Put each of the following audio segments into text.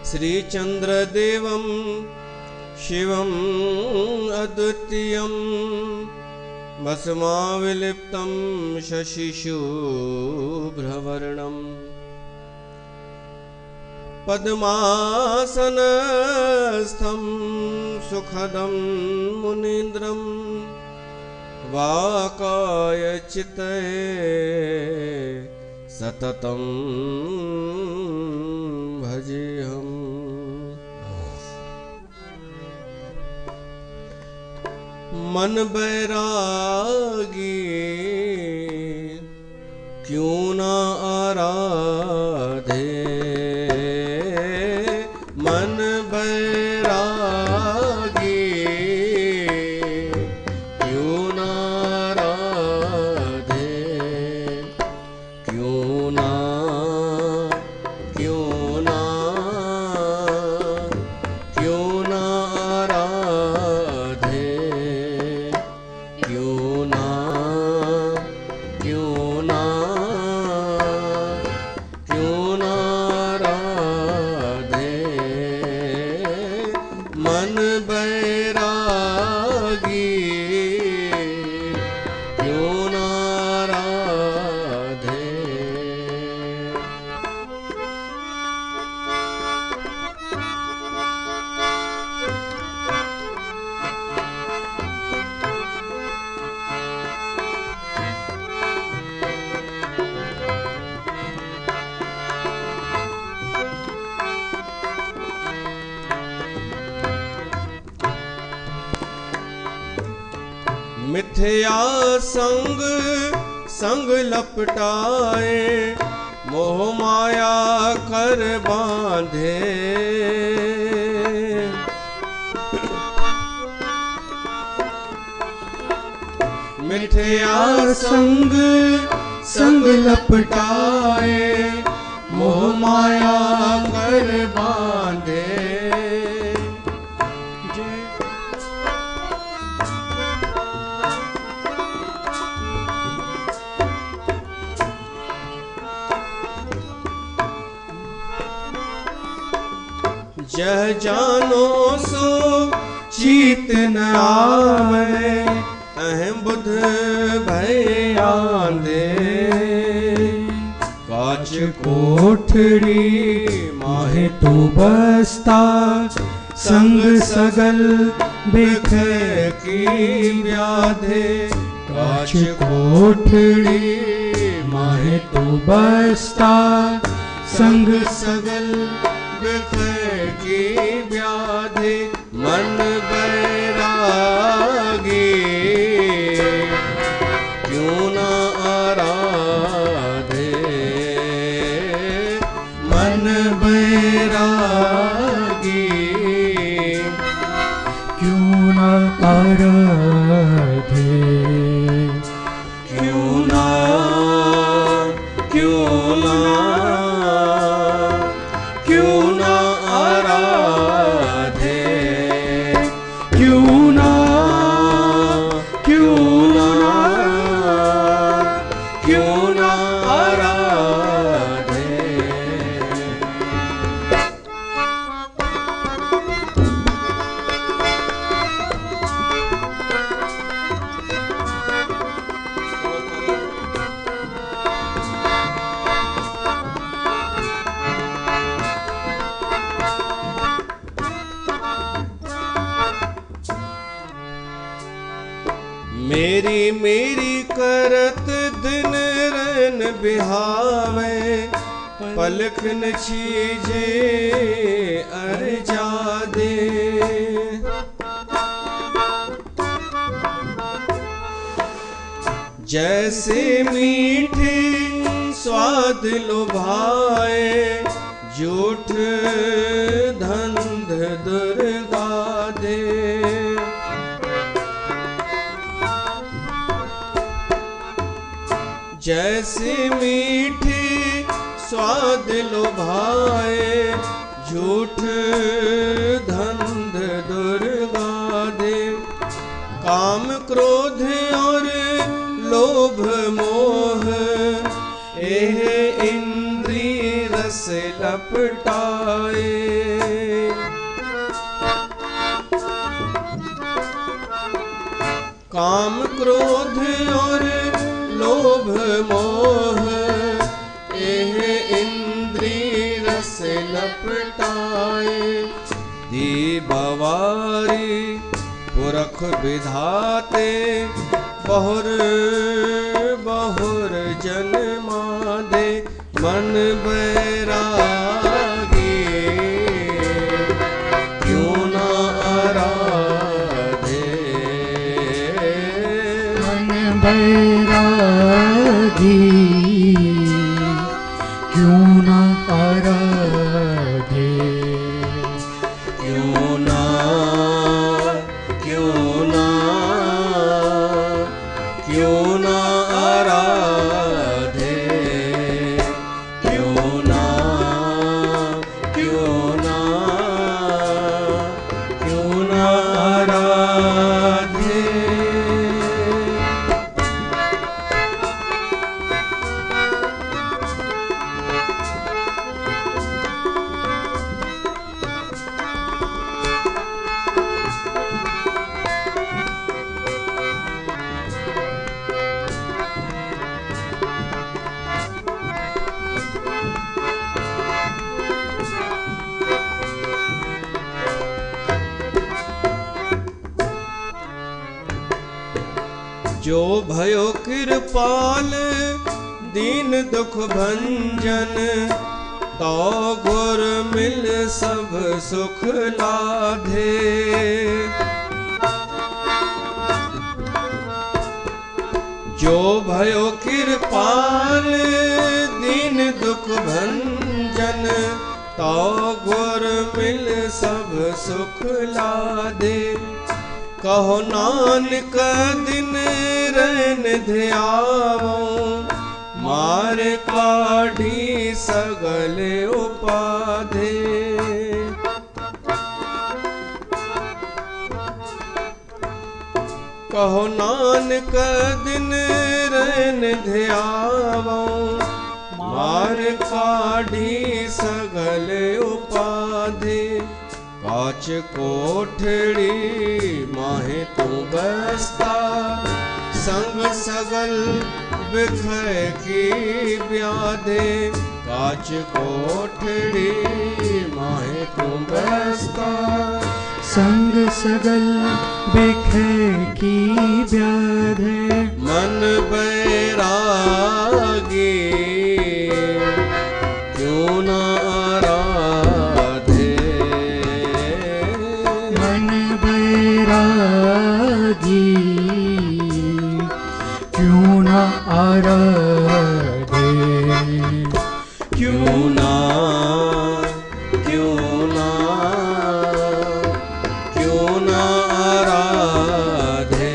श्रीचन्द्रदेवं शिवम् अद्वितीयं भस्माविलिप्तं शशिशुभ्रवर्णम् पद्मासनस्थं सुखदं मुनीन्द्रं वाकायचितये सततं भजेऽहम्। मन बैरागी क्यों न आराधे, मन बैरागी क्यों न आराधे, क्यों न आराधे, क्यों न आराधे। मन बैरागी क्यों न आराधे। मिथ्या संग संग लपटाए, मोह माया कर बांधे। मिथ्या संग संग लपटाए, मोह माया कर बांधे। जह जानो सो चीत न आवे, अहम बुध भय आंधे। काच कोठड़ी माहे तो बसता, संग सगल बिख की व्याधे। काच कोठड़ी माहे तो बसता, संग सगल बिख की व्याधि। मन बैरागी क्यों न आराधे, मन बैरागी क्यों न आराधे, क्यों न आराधे, क्यों न आराधे। मेरी मेरी करत दिन रन बिहावे, पलखन छीजे अर्जा दे। जैसे मीठे स्वाद लुभाए, झूठ धंध दुर्गा दे। जैसे मीठे स्वाद लुभाए, झूठ धंध दुर्गा दे। काम क्रोध और लोभ मोह, एह इंद्रिय रस लपटा पाए। काम क्रोध और लोभ मोह एह इंद्री रस लपटाए। दी बवारी पुरख विधाते बहुर बहुर जन्मा दे। मन बैरागी क्यों न आराधे। मन बैरागी क्यों न आराधे। क्यों ना क्यों ना क्यों ना आराधे। क्यों ना क्यों ना क्यों ना आराधे। जो भयो कृपाल दीन दुख भंजन। तो गुर मिल सब सुख लाधे। जो भयो कृपाल दीन दुख भंजन। तो गुर मिल सब सुख लाधे। कहो नानक दिन रैन ध्यावो। मार काढ़ी सगल उपाधे। कहो नानक दिन रैन ध्यावो। मार काढ़ी सगल उपाधे। काच कोठड़ी माहे तू बसता। संग सगल बिखर की ब्याधे। काच कोठड़ी माहे तू बसता। संग सगल बिखर की ब्याधे। मन बैरागी क्यों न आराधे। मन बैरागी क्यों न आराधे। क्यों ना क्यों ना क्यों ना आराधे।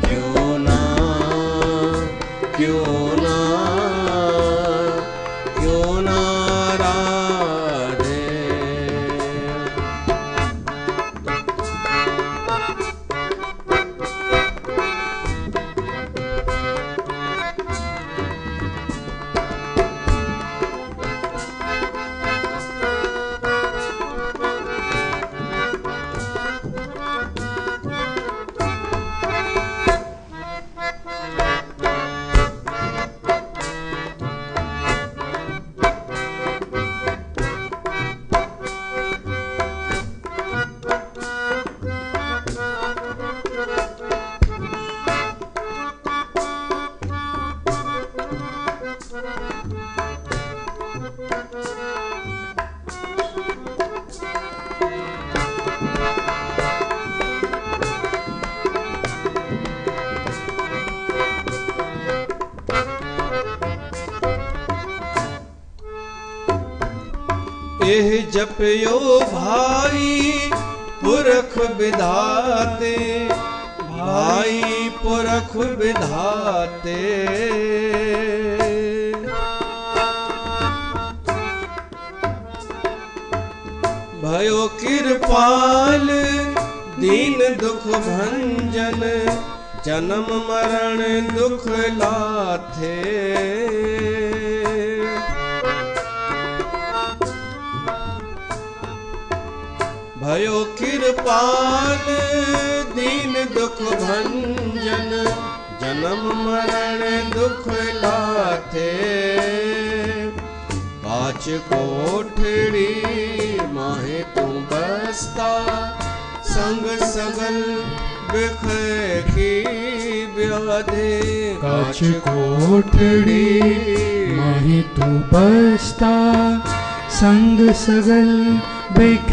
क्यों ना क्यों ना क्यों ना आराधे। एह जपयो भाई पुरख विधाते। भाई पुरख विधाते। भयो कृपाल दीन दुख भंजन। जन्म मरण दुख लाथे। भयो कृपाल दीन दुख भंजन जन्म मरण दुख लाथे काच कोठड़ी माहे तू बसता संग सगल बिख की व्याधे काच कोठड़ी माहे तू बसता संग सगल बिख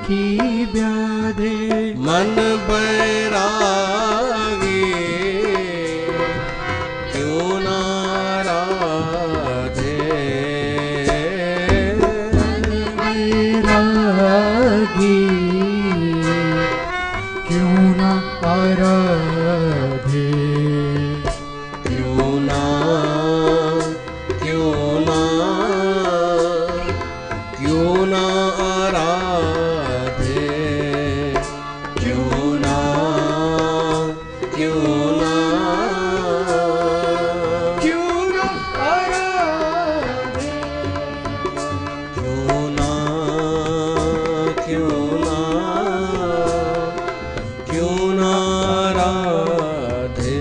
की व्याधे मन बैरागी क्यों ना राधे मन बैरागी क्यों ना आराधे क्यों ना आराधे क्यों ना आराधे क्यों ना आराधे।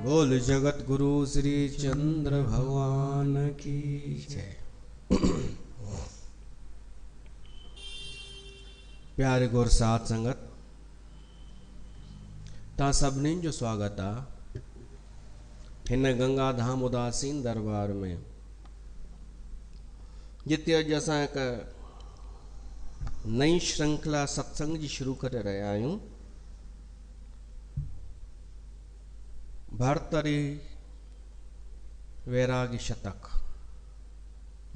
बोल जगत गुरु श्री चंद्र भगवान की जय। प्यारे गुर साथ संगत ता सभिनी जो स्वागत आ हिन गंगा धाम उदासीन दरबार में जिते अज असां हिक नई श्रृंखला सत्संग जी शुरू करे रहिया आहियूं। भरतरी वैरागी शतक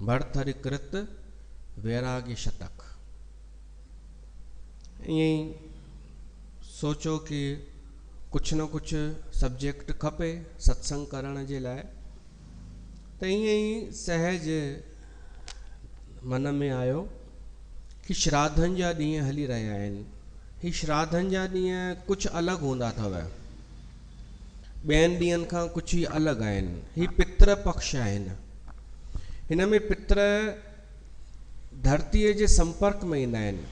भरतरी कृत वैरागी शतक। ईअं सोचो कि कुछ न कुछ सब्जेक्ट खपे सत्संग करण जे लाइ त ईअं ई सहज मन में आयो कि श्राद्धनि जा ॾींहं हली रहिया आहिनि। ही श्राद्धनि जा ॾींहं कुझु अलॻि हूंदा अथव, ॿियनि ॾींहंनि खां कुझु ई अलॻि आहिनि। ही पितृ पक्ष आहिनि। हिन में पितृ धरतीअ जे संपर्क में ईंदा आहिनि,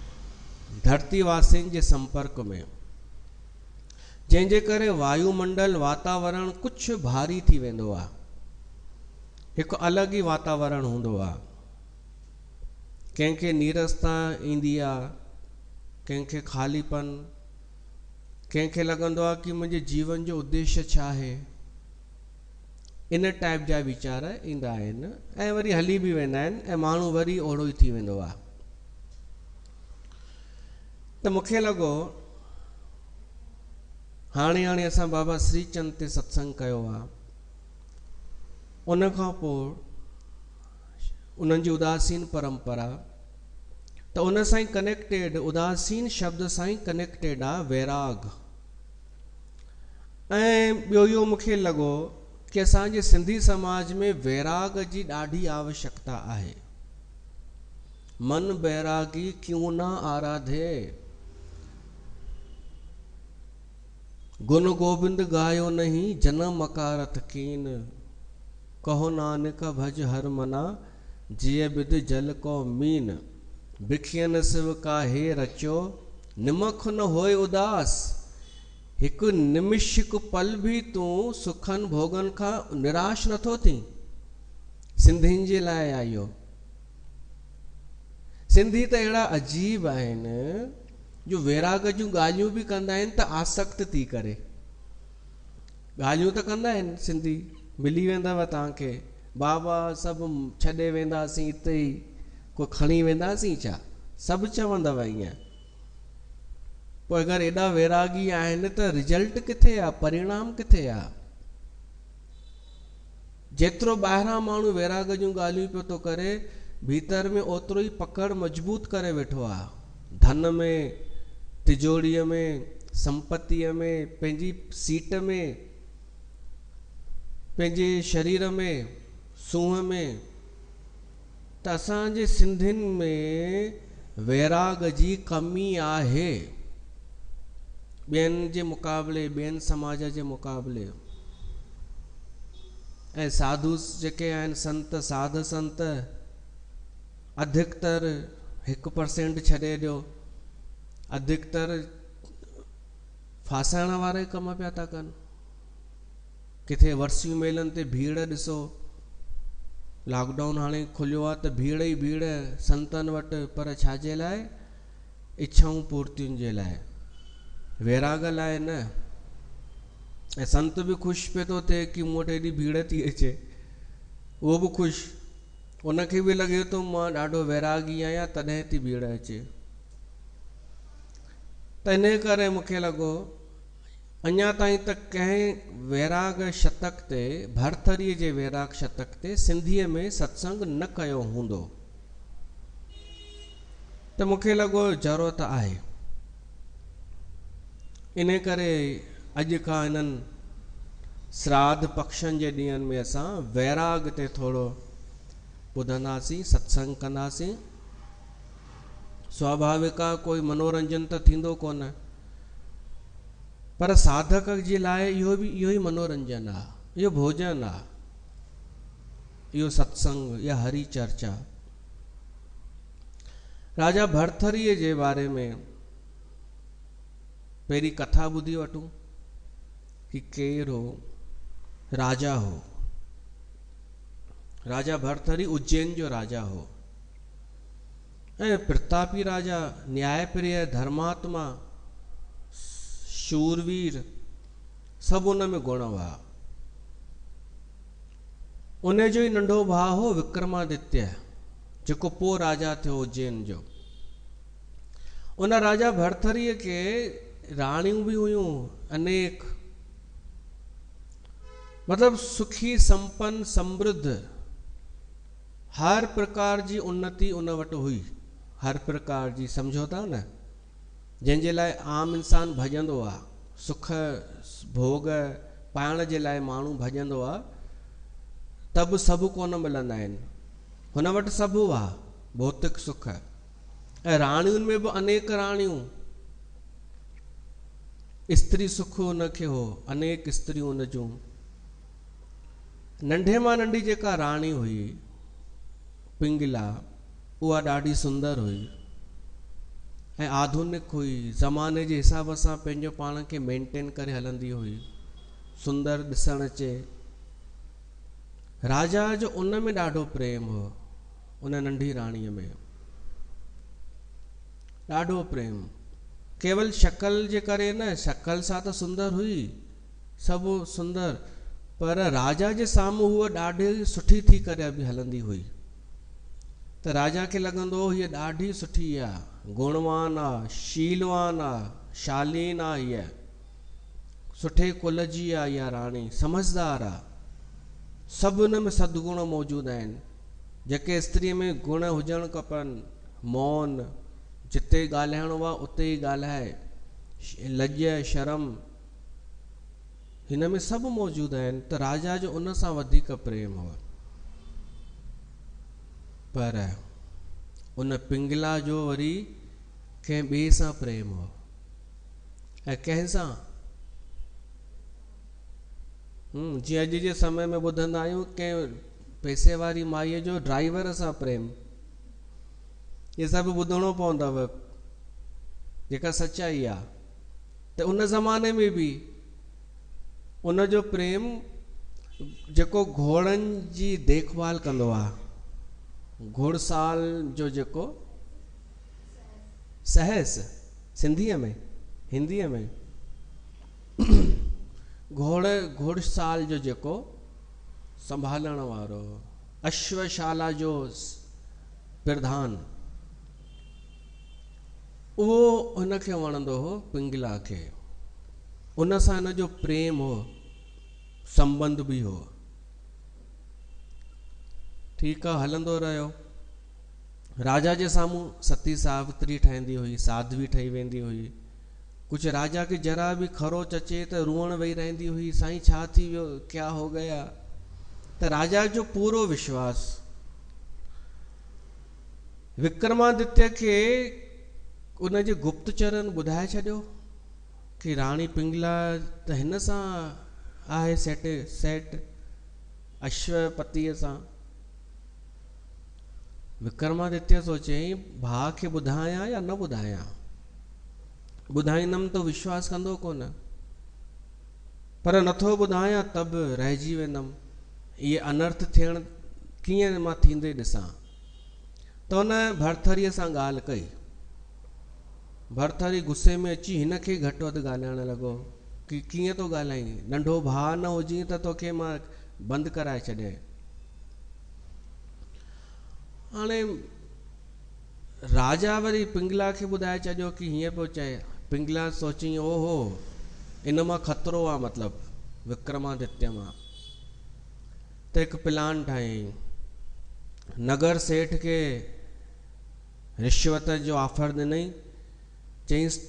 धरती वासियुनि जे संपर्क में, जंहिंजे करे वायुमंडल वातावरण कुझु भारी थी वेंदो आहे। हिकु अलॻि ई वातावरण हूंदो आहे। कंहिंखे नीरसता ईंदी आहे, कंहिंखे ख़ालीपन, कंहिंखे लॻंदो आहे कि मुंहिंजे जीवन जो उद्देश्य छा आहे। इन टाइप जा वीचार ईंदा आहिनि ऐं वरी हली बि वेंदा आहिनि ऐं माण्हू वरी ओड़ो ई थी वेंदो आहे। त मूंखे लॻो हाणे असां बाबा श्रीचंद ते सत्संग कयो आहे, उन खां पोइ उन्हनि जी उदासीन परंपरा, त उन सां ई कनेक्टेड, उदासीन शब्द सां ई कनेक्टेड आहे वैराग। ऐं ॿियो इहो मूंखे लॻो कि असांजे सिंधी समाज में वैराग जी ॾाढी आवश्यकता आहे। मन बैरागी क्यों ना आराधे, गुण गोविंद गायो नहीं जन्म मकारत कीन, कहो नानक भज हर मना जिय बिद जल को मीन, बिखियन शिव का हे रचो निमख न होए उदास, हिकु निमिष हिकु पल भी तूं सुखन भोगन खां निराश नथो थी। सिंधियुनि जे लाइ आयो। सिंधी त अहिड़ा अजीब आहिनि जो वैराग जूं ॻाल्हियूं बि कंदा आहिनि त आसक्त थी करे। ॻाल्हियूं त कंदा आहिनि सिंधी, मिली वेंदव तव्हांखे, बाबा सभु छॾे वेंदासीं हिते ई, को खणी वेंदासीं छा, सभु चवंदव ईअं। पोइ अगरि एॾा वैरागी आहिनि त रिजल्ट किथे आहे, परिणाम किथे आहे। जेतिरो ॿाहिरां माण्हू वैराग जूं ॻाल्हियूं पियो थो करे, भीतर में ओतिरो ई पकड़ मजबूत करे वेठो आहे। धन में, तिजोरीअ में, संपत्तिअ में, पंहिंजी सीट में, पंहिंजे शरीर में, सूंहं में। त असांजे सिंधियुनि में वैराग जी कमी आहे ॿियनि जे मुक़ाबले, ॿियनि समाज जे मुक़ाबले। ऐं साधु जेके आहिनि संत साध संत अधिकतर 1% छॾे ॾियो, अधिकतर फासाइण वारा ई कम पिया था कनि। किथे वर्सियूं मेलनि ते भीड़ ॾिसो, लॉकडाउन हाणे खुलियो आहे त भीड़ ई भीड़ संतनि वटि, पर छाजे लाइ? इच्छाऊं पूर्तियुनि जे लाइ, वैराग लाइ न। ऐं संत बि ख़ुशि पियो थो थिए कि मूं वटि एॾी भीड़ थी अचे, उहो बि ख़ुशि, उनखे बि लॻे थो मां ॾाढो वैरागी आहियां तॾहिं थी भीड़ अचे। त इन करे मूंखे लॻो अञा ताईं त कंहिं वैराग शतक ते, भरथरीअ जे वैराग शतक ते सिंधीअ में सत्संग न कयो हूंदो, त मूंखे लॻो ज़रूरत आहे। इन करे अॼु खां इन्हनि श्राद्ध पक्षनि जे ॾींहंनि में असां वैराग ते थोरो ॿुधंदासीं, सत्संग कंदासीं। स्वाभाविक आहे, कोई मनोरंजन त थींदो कोन, पर साधक जे लाइ इहो ई मनोरंजन आहे, इहो भोजन आहे, इहो सत्संग, इहा हरी चर्चा। राजा भरथरीअ जे बारे में पहिरीं कथा ॿुधी वठूं कि केरु हो, राजा हो। राजा भरथरी उज्जैन जो राजा हो ऐं प्रतापी राजा, न्यायप्रिय, धर्मात्मा, शूरवीर, सभु उन में गुण हुआ। उन जो ई नंढो भाउ हो विक्रमादित्य, जेको पोइ राजा थियो उज्जैन जो। उन राजा भरथरीअ खे राणियूं बि हुयूं अनेक, मतलब सुखी संपन्न समृद्ध, हर प्रकार जी उन्नति उन वटि हुई, हर प्रकार जी, सम्झो था न, जंहिंजे लाइ आम इंसान भॼंदो आहे, सुख भोग पाइण जे लाइ माण्हू भॼंदो आहे, त बि सभु कोन मिलंदा आहिनि, हुन वटि सभु हुआ, भौतिक सुख। ऐं राणियुनि में बि अनेक राणियूं, स्त्री सुख उनखे हो, अनेक स्त्रियूं उन जूं। नंढे मां नंढी जेका राणी हुई पिंगला, उहा ॾाढी सुंदर हुई ऐं आधुनिक हुई, ज़माने जे हिसाब सां पंहिंजो पाण खे मेंटेन करे हलंदी हुई, सुंदर ॾिसण अचे। राजा जो उन में ॾाढो प्रेम हो, उन नंढी राणीअ में ॾाढो प्रेम। केवल शक्ल जे करे न, शक्ल सां त सुंदर हुई, सभु सुंदर, पर राजा जे साम्हूं हूअ ॾाढी सुठी थी करे बि हलंदी हुई। त राजा खे लॻंदो हो हीअ ॾाढी सुठी आहे, गुणवान आहे, शीलवान आहे, शालीन आहे, हीअ सुठे कुल जी आहे, इहा राणी समझदार आहे, सभु हुन में सदगुण मौजूद आहिनि, जेके स्त्रीअ में गुण हुजणु खपनि। मौन, जिते ॻाल्हाइणो आहे उते ई ॻाल्हाए, लज शर्म, हिन में सभु मौजूद आहिनि। त राजा जो उन सां वधीक प्रेम हो, पर उन पिंगला जो वरी कंहिं ॿिए सां प्रेम हो। ऐं कंहिंसां, जीअं अॼु जे समय में ॿुधंदा आहियूं कंहिं पैसे वारी माईअ जो ड्राइवर सां प्रेम, इहे सभु ॿुधणो पवंदव, जेका सच्चाई आहे। त उन ज़माने में बि उन जो प्रेम, जेको घोड़नि जी देखभाल कंदो आहे, घुड़साल जो जेको सहस, सिंधीअ में, हिंदीअ में घुड़साल जो जेको संभालण वारो, अश्वशाला जो प्रधान, उहो हुनखे वणंदो हो पिंगला खे, उन सां हिन जो प्रेम हो, संबंध बि हो। ठीकु आहे, हलंदो रहियो। राजा जे साम्हूं सती सावित्री ठहंदी हुई, साध्वी ठही वेंदी हुई। कुझु राजा खे जरा बि खरोच अचे त रुअण वेही रहंदी हुई, साईं छा थी वियो, क्या हो गया। त राजा जो पूरो विश्वास। विक्रमादित्य खे उन जे गुप्तचरनि ॿुधाए छॾियो कि राणी पिंगला त हिन सां आहे सेट, अश्वपतिअ सां। विक्रमादित्य सोचई भाउ खे ॿुधायां या न ॿुधायां, ॿुधाईंदमि त विश्वास कंदो कोन, पर नथो ॿुधायां त बि रहिजी वेंदमि, इहे अनर्थ थियण कीअं मां थींदे ॾिसां। त हुन भरथरीअ सां ॻाल्हि कई। भरथरी गुस्से में अची हिन खे घटि वधि ॻाल्हाइण लॻो कि कीअं तो ॻाल्हाईं, नंढो भाउ न हुजी त तोखे मां बंदि कराए छॾियां। हाणे राजा वरी पिंगला खे ॿुधाए छॾियो कि हीअं पियो चए। पिंगला सोचई ओहो इन मां ख़तरो आहे, मतिलबु विक्रमादित्य मां। त हिकु प्लान ठाहियईं, नगर सेठ खे रिश्वत जो ऑफर ॾिनई, चईंसि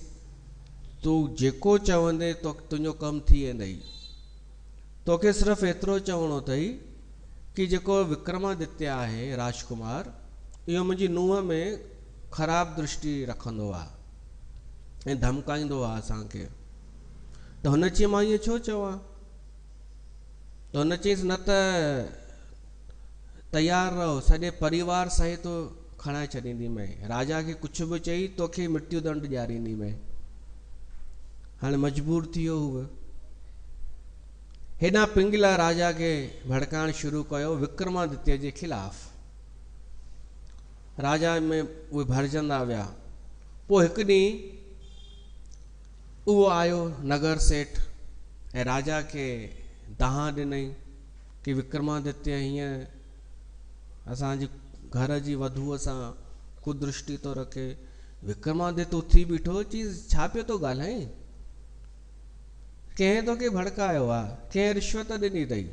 तूं जेको चवंदे तो तुंहिंजो कमु थी वेंदई, तोखे सिर्फ़ु एतिरो चवणो अथई कि जेको विक्रमादित्य आहे राजकुमार, इहो मुंहिंजी नुंहं में ख़राब दृष्टि रखंदो आहे ऐं धमकाईंदो आहे असांखे। त हुन चई मां ईअं छो चवां? त हुन चईंसि न त तयारु रहो, सॼे परिवार सहित खणाए छॾींदीमांइ, राजा खे कुझु बि चई तोखे मृत्यु दंड ॾियारींदीमांइ। हाणे मजबूर थी वियो हुओ। हेॾां पिंगला राजा खे भड़काइण शुरू कयो विक्रमादित्य जे खिलाफ़। राजा में उहे भरजंदा विया। पोइ हिकु ॾींहुं उहो आयो नगर सेठ ऐं राजा खे दाह ॾिनई कि विक्रमादित्य हीअं असांजी घर जी वधूअ सां कुदृष्टि थो रखे। विक्रमादित्य उथी बीठो, चीज़ छा पियो थो ॻाल्हाईं? कंहिं तोखे भड़कायो आहे? कंहिं रिश्वत ॾिनी अथई?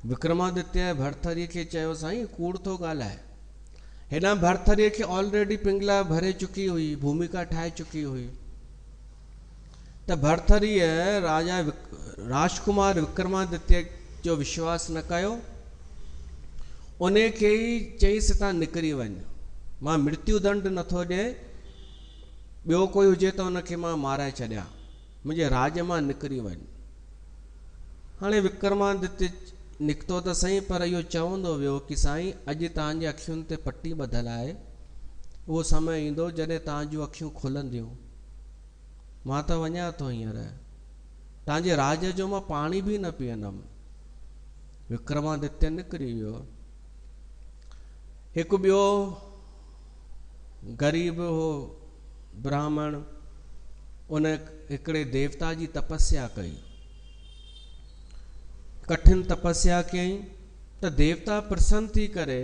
विक्रमादित्य भरथरीअ खे चयो साईं कूड़ थो ॻाल्हाए। हेॾां भरथरीअ खे ऑलरेडी पिंगला भरे चुकी हुई, भूमिका ठाहे चुकी हुई। त भरथरीअ राजा राजकुमार विक्रमादित्य जो विश्वास न कयो, उन खे ई चईंसि हितां निकिरी वञ, मां मृत्यु दंड नथो ॾियां, ॿियो कोई हुजे त हुनखे मां माराए छॾियां, मुंहिंजे राज मां निकिरी वञ। हाणे विक्रमादित्य निकितो त सही, पर इहो चवंदो वियो कि साईं अॼु तव्हांजी अखियुनि ते पटी ॿधल आहे, उहो समय ईंदो जॾहिं तव्हांजूं अखियूं खुलंदियूं, मां त वञा थो हींअर, तव्हांजे राज जो मां पाणी बि न पीअंदमि। विक्रमादित्य निकिरी वियो। हिकु ॿियो ग़रीब हो ब्राह्मण, उन हिकिड़े देवता जी तपस्या कई, कठिन तपस्या कयईं त देवता प्रसन्न थी करे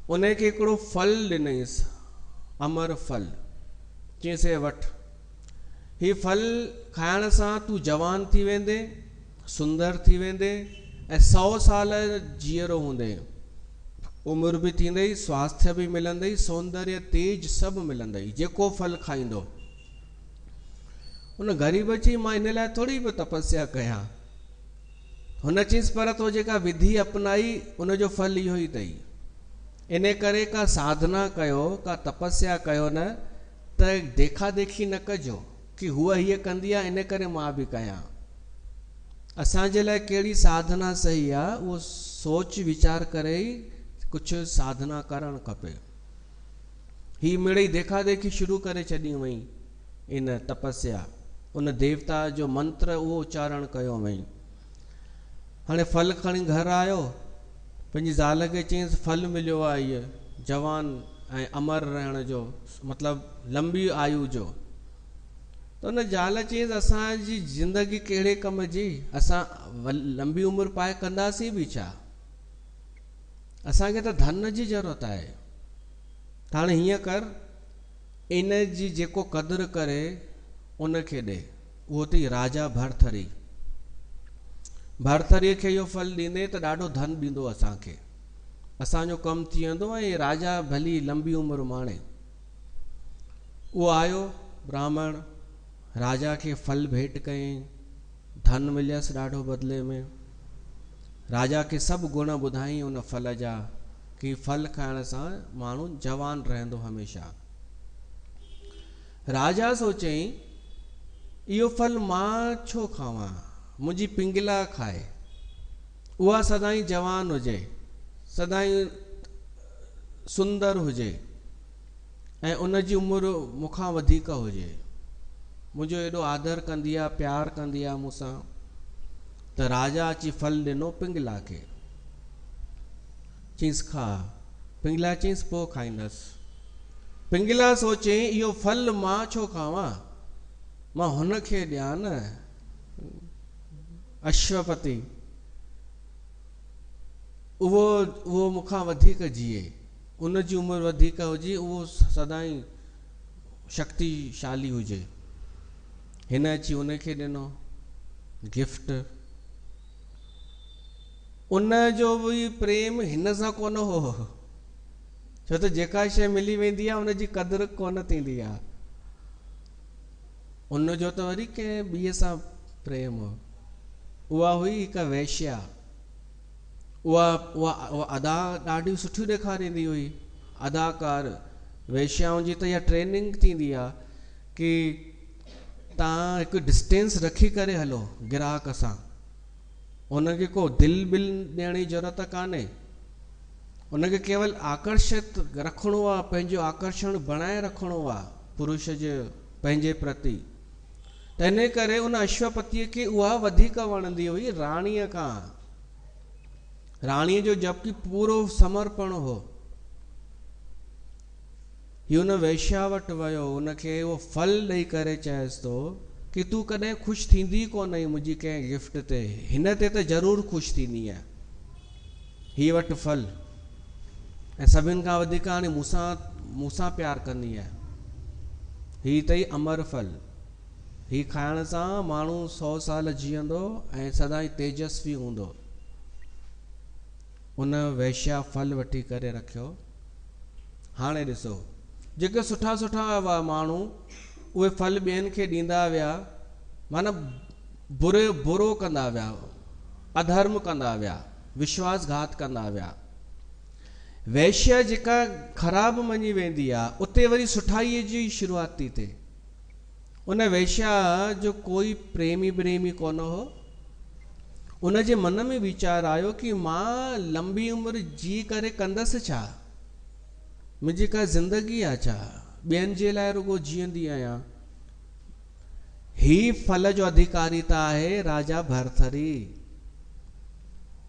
उन खे हिकिड़ो फल ॾिनईंसि, अमर फल। चईंसि वठि, हीउ फल खाइण सां तूं जवान थी वेंदे, सुंदर थी वेंदे ऐं 100 साल जीअरो हूंदे, उमिरि बि थींदई, स्वास्थ्य बि मिलंदई, सौंदर्य तेज सभु मिलंदई जेको फल खाईंदो। उन ग़रीब चई मां इन लाइ थोरी बि तपस्या कयां। हुन चईंसि पर तो जेका विधि अपनाई उनजो फल इहो ई अथई, इन करे का साधना कयो, का तपस्या कयो न त देखा देखी न कजो कि हूअ हीअ कंदी आहे इन करे मां बि कयां। असांजे लाइ कहिड़ी साधना सही आहे उहो सोच वीचार करे ई कुझु साधना करणु खपे। ही मिड़ई देखा देखी शुरू करे छॾी वई इन तपस्या, उन देवता जो मंत्र उहो उच्चारण कयो वई। हाणे फल खणी घर आयो, पंहिंजी ज़ाल खे चईंसि फल मिलियो आहे इहो जवान ऐं अमर रहण जो, मतिलबु लंबी आयु जो। त हुन ज़ाल चईंसि असांजी ज़िंदगी कहिड़े कम जी, असां लंबी उमिरि पाए कंदासीं बि छा, असांखे त धन जी ज़रूरत आहे। हाणे हीअं कर, इन जी जेको क़दुरु करे उन खे ॾे, उहो अथई राजा भरथरी। भरथरीअ खे इहो फल ॾींदे त ॾाढो धन ॾींदो असांखे, असांजो कमु थी वेंदो ऐं राजा भली लंबी उमिरि माणे। उहो आयो ब्राह्मण, राजा खे फल भेंट कयईं, धन मिलियसि ॾाढो बदिले में। राजा खे सभु गुण ॿुधाई उन फल जा कि फल खाइण सां माण्हू जवान रहंदो हमेशा। राजा सोचई इहो फल मां छो खावां, मुंहिंजी पिंगला खाए, उहा सदाई जवान हुजे, सदाई सुंदर हुजे ऐं उन जी उमिरि मूंखां वधीक हुजे, मुंहिंजो एॾो आदर कंदी आहे, प्यार कंदी आहे मूंसां। त राजा अची फल ॾिनो पिंगला खे, चईंसि खा। पिंगला चईंसि पोइ खाईंदसि। पिंगला सोचे इहो फल मां छो खावां, मां हुन खे ॾियां न, अश्वपति, उहो मूंखां वधीक जीए, उन जी उमिरि वधीक हुजे, उहो सदाई शक्तिशाली हुजे। हिन अची उन खे ॾिनो गिफ्ट। उन जो बि प्रेम हिन सां कोन हो, छो त जेका शइ मिली वेंदी आहे उन जी क़दुरु कोन थींदी आहे। उन जो त वरी कंहिं ॿिए सां प्रेम हो। उहा हुई हिकु वैश्या। उहा अदा ॾाढी सुठियूं ॾेखारींदी हुई, अदाकार। वैश्याउनि जी त इहा ट्रेनिंग थींदी आहे कि तव्हां हिकु डिस्टेंस रखी करे हलो ग्राहक सां, उनखे को दिलि बिल ॾियण जी ज़रूरत कान्हे, उनखे केवल आकर्षित रखिणो आहे, पंहिंजो आकर्षण बणाए रखिणो आहे पुरुष जे पंहिंजे प्रति। त इन करे उन अश्वपतिअ खे उहा वधीक वणंदी हुई राणीअ खां। राणीअ जो जबकि पूरो समर्पण हो। हीउ उन वैश्या वटि वियो, उनखे उहो फल ॾेई करे चएसि थो कि तूं कॾहिं ख़ुशि थींदी कोन आहीं मुंहिंजी कंहिं गिफ्ट ते, हिन ते त ज़रूरु ख़ुशि थींदी आहे। हीअ वटि फल, ऐं सभिनि खां वधीक हाणे मूंसां प्यारु कंदी आहे। हीअ अथई अमर फल, हीअ खाइण सां माण्हू 100 साल जीअंदो ऐं सदाई तेजस्वी हूंदो। उन वैश्या फल वठी करे रखियो। हाणे ॾिसो, जेके सुठा सुठा हुआ माण्हू, उहे फल ॿियनि खे ॾींदा विया, माना बुरो कंदा विया, अधर्म कंदा विया, विश्वासघात कंदा विया। वैश्या जेका ख़राब मञी वेंदी आहे, उते वरी सुठाईअ जी शुरूआत थी थिए। उन वैश्या जो कोई प्रेमी कोन हो। उन जे मन में वीचार आयो कि मां लंबी उमिरि जी करे कंदसि छा, मुंहिंजी का ज़िंदगी आहे छा, ॿियनि जे लाइ रुगो जीअंदी आहियां। ही फल जो अधिकारी त आहे राजा भरथरी,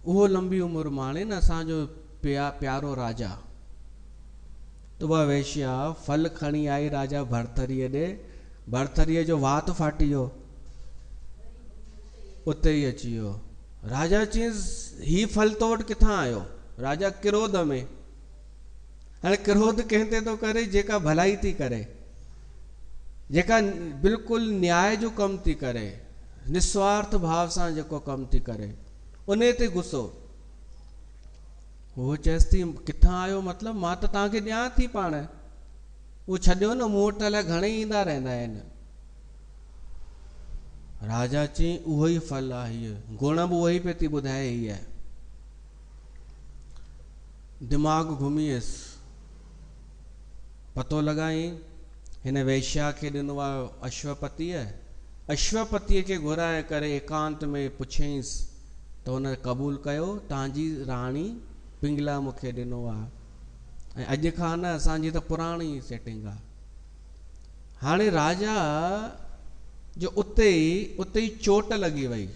उहो लंबी उमिरि माणे न, असांजो प्यारो राजा। त उहा वैश्या फल खणी आई राजा भरथरीअ ॾे। भरथरीअ जो वात फाटी वियो, उते ई अची वियो। राजा चयईंसि ही फल तो वटि किथां आयो। राजा क्रोध में, हाणे क्रोध कंहिं ते थो करे, जेका भलाई थी करे, जेका बिल्कुलु न्याय जो कमु थी करे, निस्वार्थ भाव सां जेको कमु थी करे, उन ते गुस्सो। उहो चएसि थी किथां आयो मतिलबु, मां त तव्हांखे ॾियां थी पाण, उहो छॾियो न, मूं वटि अलाए घणेई ईंदा रहंदा आहिनि। राजा चई उहो ई फल आहे, हीअ गुण बि उहो ई पे थी ॿुधाए। हीअ दिमाग़ घुमी वियुसि, पतो लॻाई हिन वैश्या खे ॾिनो आहे अश्वपतिअ खे घुराए करे एकांत में पुछियईंसि त हुन क़बूल कयो, तव्हांजी राणी पिंगला मूंखे ॾिनो आहे, ऐं अॼु खां न असांजी त पुराणी सेटिंग आहे। हाणे राजा जो उते ई चोट लॻी वई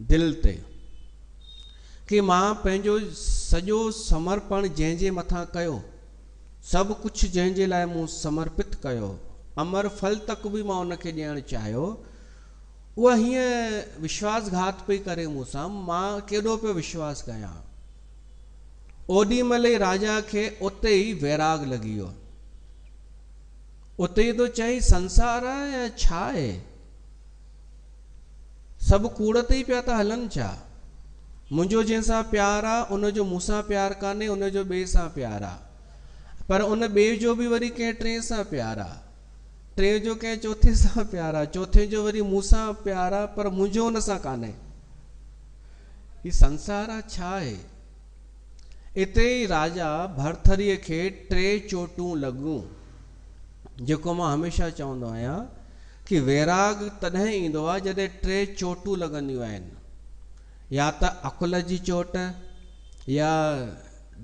दिलि ते कि मां पंहिंजो सॼो समर्पण जंहिंजे मथां कयो, सभु कुझु जंहिंजे लाइ मूं समर्पित कयो, अमर फल तक बि मां उनखे ॾियणु चाहियो, उहा हीअं विश्वासघात पई करे मूंसां, मां केॾो पियो विश्वास कयां। ओॾी महिल ई राजा खे उते ई वैराग लॻी वियो। उते ई तो चई संसार आहे या छा आहे, सभु कूड़ ते ई पिया था हलनि छा। मुंहिंजो जंहिंसां प्यार आहे उनजो मूंसां प्यार कान्हे, उनजो ॿिए सां प्यार आहे, पर उन ॿिए जो बि वरी कंहिं टे सां प्यार आहे, टे जो कंहिं चौथे सां प्यार आहे, चौथे जो वरी मूंसां प्यार आहे, पर मुंहिंजो उन सां कान्हे। ही संसार आहे छा आहे। इते ई राजा भरथरीअ खे 3 चोटूं लॻूं, जेको मां हमेशह चवंदो आहियां कि वैराग तॾहिं ईंदो आहे जॾहिं टे चोटूं लॻंदियूं आहिनि, या त अकुल जी चोट, या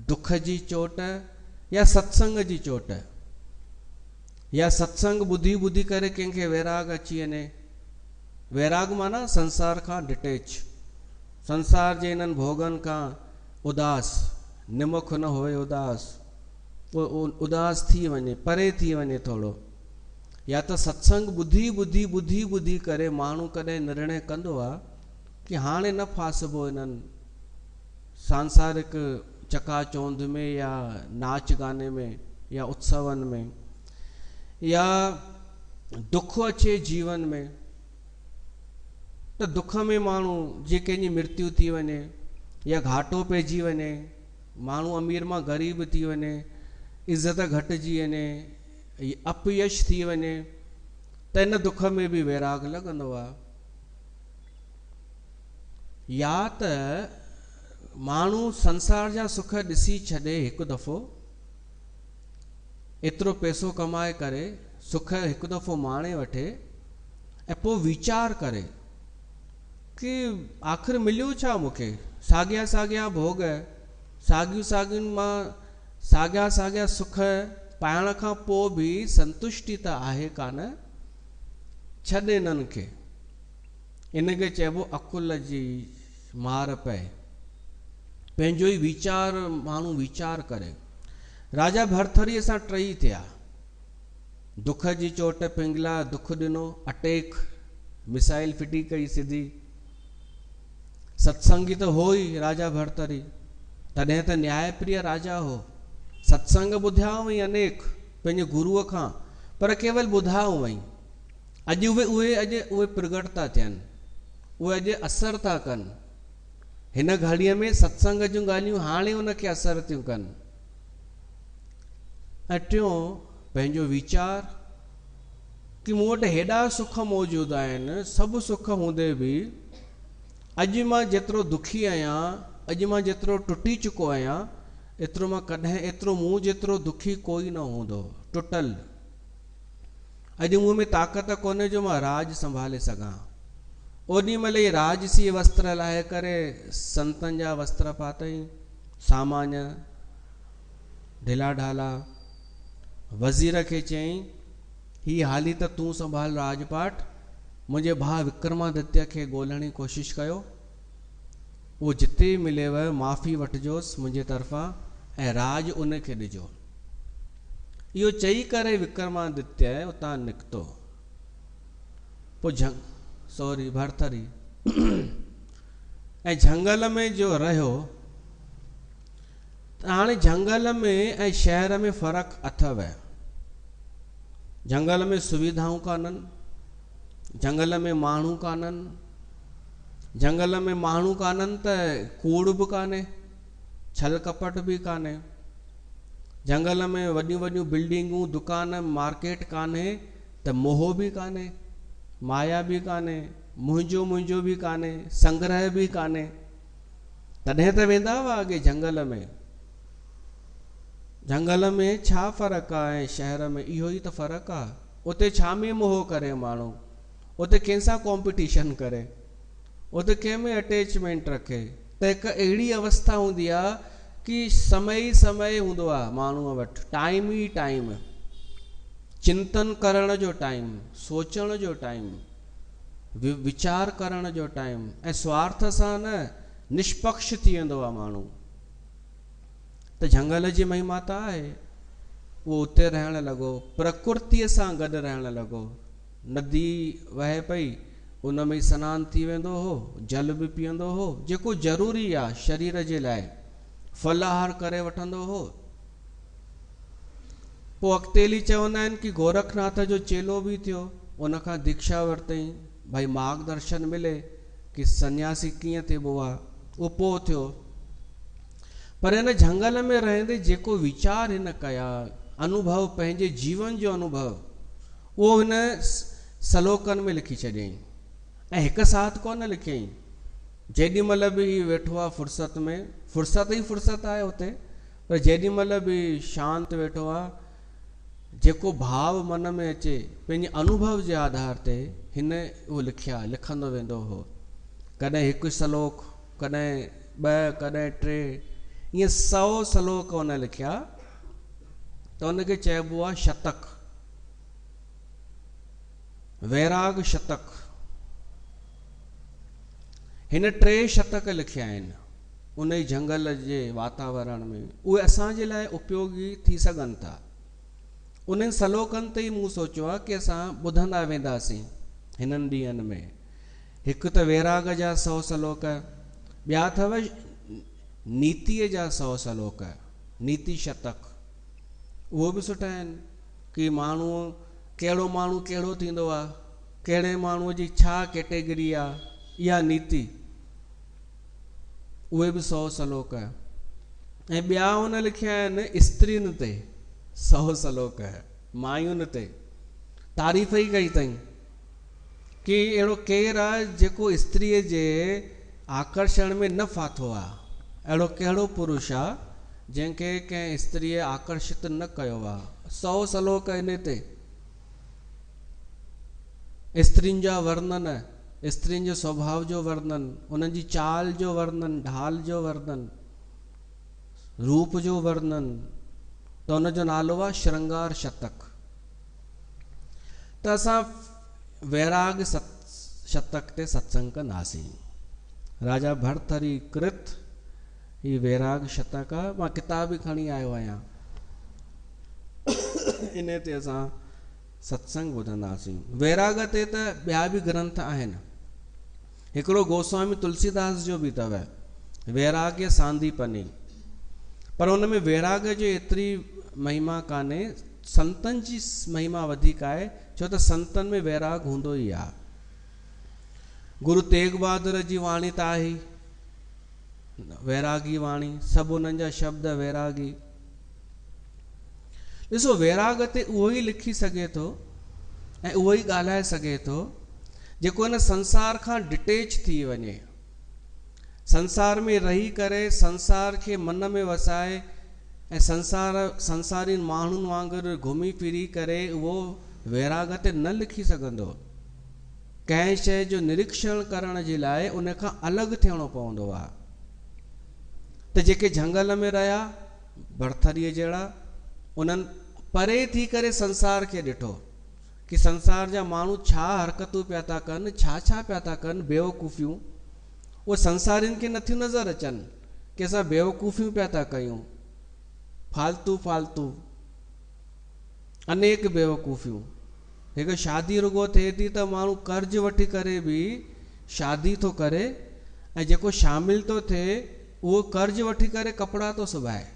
दुख जी चोट, या सत्संग जी चोट, या सत्संग ॿुधी ॿुधी करे कंहिंखे वैराग अची वञे। वैराग माना संसार खां डिटेच, संसार जे इन्हनि भोगनि खां उदास, निमुख न होए उदास, उदास थी वञे, परे थी वञे थोरो। या त सत्संग ॿुधी ॿुधी ॿुधी ॿुधी करे माण्हू कॾहिं निर्णय कंदो आहे कि हाणे न फासबो इन्हनि सांसारिक चकाचौंध में, या नाच गाने में, या उत्सवनि में, या दुख अचे जीवन में, त दुख में माण्हू जे कंहिंजी मृत्यु थी वञे, या घाटो पइजी वञे, माण्हू अमीर मां ग़रीब थी वञे, इज़त घटिजी वञे, अपयश थी वञे, त इन दुख में बि वैराग लॻंदो आहे। या त माण्हू संसार जा सुख ॾिसी छॾे हिकु दफ़ो, एतिरो पैसो कमाए करे सुख हिकु दफ़ो माणे वठे, ऐं पोइ वीचार करे कि आख़िर मिलियो छा मूंखे, साॻिया साॻिया भोग, साॻियूं साॻियुनि मां साॻिया साॻिया सुख पाइण खां पोइ बि संतुष्टि त आहे कान, छॾ इन्हनि खे। इनखे चइबो अकुल जी मार पए, पंहिंजो ई वीचार माण्हू वीचार करे। राजा भरथरीअ सां टई थिया, दुख जी चोट पिंगला दुख ॾिनो, अटैक, मिसाइल फिटी कई सिधी। सत्संगी त हो ई राजा भरथरी, तॾहिं त न्यायप्रिय राजा हो। सत्संग ॿुधिया हुई अनेक पंहिंजे गुरूअ खां, पर केवल ॿुधा हुअई। अॼु उहे प्रगट था थियनि, उहे अॼु असर था कनि। हिन घड़ीअ में सत्संग जूं ॻाल्हियूं हाणे उनखे असर थियूं कनि। ऐं टियों पंहिंजो वीचार कि मूं वटि हेॾा सुख मौजूदु आहिनि, सभु सुख हूंदे बि अॼु मां जेतिरो दुखी आहियां, अॼु मां जेतिरो टुटी चुको आहियां, एतिरो मां कॾहिं एतिरो मूं जेतिरो दुखी कोई न हूंदो, टुटल। अॼु मूं में ताक़त कोन्हे जो मां राज संभाले सघां। ओॾी महिल ई राजसी वस्त्र लाहे करे संतनि जा वस्त्र पातई, सामान्य ढिला ढाला। वज़ीर खे चयईं, ही हाली त तूं संभाल राजपाट, मुंहिंजे भाउ विक्रमादित्य खे ॻोल्हण जी कोशिशि कयो, उहो जिते मिलेव माफ़ी वठिजोसि मुंहिंजे तरफ़ां, ऐं राज उनखे ॾिजो। इहो चई करे विक्रमादित्य उतां निकितो। पोइ भरथरी ऐं झंगल में जो रहियो। हाणे झंगल में ऐं शहर में फ़र्क़ु अथव। झंगल में सुविधाऊं कान्हनि, झंगल में माण्हू कान्हनि, झंगल में माण्हू कान्हनि त कूड़ बि कान्हे, छल कपट बि कान्हे। झंगल में वॾियूं वॾियूं बिल्डिंगूं, दुकान, मार्केट कान्हे त मोह बि कान्हे, माया बि कान्हे, मुंहिंजो बि कान्हे, संग्रह बि कान्हे। तॾहिं त वेंदा हुआ अॻे झंगल में। झंगल में छा फ़र्क़ु आहे ऐं शहर में? इहो ई त फ़र्क़ु आहे। उते छा में मोह करे माण्हू, उते कंहिंसां कॉम्पिटिशन करे, उते कंहिं में अटैचमेंट रखे। त हिकु अहिड़ी अवस्था हूंदी आहे कि समय ई समय हूंदो आहे माण्हूअ वटि, टाइम ई टाइम, चिंतन करण जो टाइम, सोचण जो टाइम, वीचार करण जो टाइम, ऐं स्वार्थ सां न निष्पक्ष थी वेंदो आहे माण्हू। त झंगल जी महिमा त आहे। उहो उते रहणु लॻो, प्रकृतिअ सां गॾु रहणु लॻो। नदी वहे पई, उन में ई सनानु थी वेंदो हो, जल बि पीअंदो हो, जेको ज़रूरी आहे शरीर जे लाइ, फल आहार करे वठंदो हो। पोइ अॻितेली चवंदा आहिनि कि गोरखनाथ जो चेलो बि थियो, उनखां दीक्षा वरितई, भाई मार्गदर्शन मिले कि सन्यासी कीअं थिबो आहे। उहो पोइ थियो। पर हिन झंगल में रहंदे जेको वीचार हिन कया, अनुभव, पंहिंजे जीवन जो अनुभव, उहो हिन सलोकनि में लिखी छॾियईं। ऐं हिकु साथ कोन लिखियईं, जेॾी महिल बि वेठो आहे फुर्सत में, फुर्सत ई फुर्सत आहे हुते, पर जेॾी महिल बि शांति वेठो आहे, जेको भाव मन में अचे पंहिंजे अनुभव जे आधार ते हिन उहो लिखंदो वेंदो हो। कॾहिं हिकु श्लोक, कॾहिं ॿ, कॾहिं टे, ईअं 100 श्लोक हुन लिखिया। त हुनखे चइबो आहे शतक, वैराग शतक। हिन 3 शतक लिखिया आहिनि उन ई जंगल जे वातावरण में। उहे असांजे लाइ उपयोगी थी सघनि था। उन्हनि श्लोकनि ते ई मूं सोचियो आहे कि असां ॿुधंदा वेंदासीं हिननि ॾींहंनि में। हिकु त वैराग जा 100 श्लोक, ॿिया अथव नीतिअ जा 100 श्लोक, नीति शतक। उहो बि सुठा आहिनि कि माण्हू कहिड़ो माण्हू कहिड़ो थींदो आहे, कहिड़े माण्हूअ जी छा कैटेगरी आहे, इहा नीति। उहे बि 100 श्लोक। ऐं ॿिया हुन लिखिया आहिनि स्त्रियुनि ते 100 श्लोक, मायुनि ते तारीफ़ ई कई अथई कि अहिड़ो केरु आहे जेको स्त्रीअ जे आकर्षण में न फाथो आहे। अहिड़ो कहिड़ो पुरुष आहे जंहिंखे कंहिं स्त्रीअ आकर्षित न कयो आहे। 100 श्लोक इन ते। स्त्रियुनि जा वर्णन, स्त्रियुनि जो स्वभाव जो वर्णन, उन्हनि जी चाल जो वर्णन, ढाल जो वर्णन, रूप जो वर्णन। त हुनजो नालो आहे श्रृंगार शतक। त असां वैराग शतक ते सत्संग कंदासीं। राजा भरथरी कृत ही वैराग शतक आहे। मां किताब बि खणी आयो आहियां। इन ते असां सत्संग ॿुधंदासीं। वैराग ते त ॿिया बि ग्रंथ आहिनि। हिकिड़ो गोस्वामी तुलसीदास जो बि अथव, वैराग्य सांदीपनी। पर हुन में वैराग जो एतिरी महिमा कान्हे, संतनि जी महिमा वधीक आहे। छो त संतनि में वैराग हूंदो ई आहे। गुरु तेग बहादुर जी वाणी त आहे वैरागी वाणी, सभु उन्हनि जा शब्द वैरागी। ॾिसो, वैराग ते उहो ई लिखी सघे थो ऐं उहो ई ॻाल्हाए सघे थो जेको हिन संसार खां डिटेच थी वञे, संसार में रही करे संसार खे मन में वसाए ऐं संसारी माण्हुनि वांगुरु घुमी फिरी करे उहो वैराग ते न लिखी सघंदो। कंहिं शइ जो निरीक्षण करण जे लाइ उन खां अलॻि थियणो पवंदो आहे। त जेके झंगल में रहिया भरथरीअ जहिड़ा, उन्हनि परे थी करे संसार खे ॾिठो कि संसार जा माण्हू छा हरकतूं पिया था कनि, छा पिया था कनि, बेवकूफ़ियूं। उहे संसारियुनि खे नथियूं नज़र अचनि कि असां बेवकूफ़ियूं पिया था कयूं, फालतू अनेक बेवकूफ़ियूं। हिकु शादी रुगो थिए थी त माण्हू कर्ज वठी करे बि शादी थो करे, ऐं जेको शामिल थो थिए उहो कर्ज वठी करे कपिड़ा थो सुबाए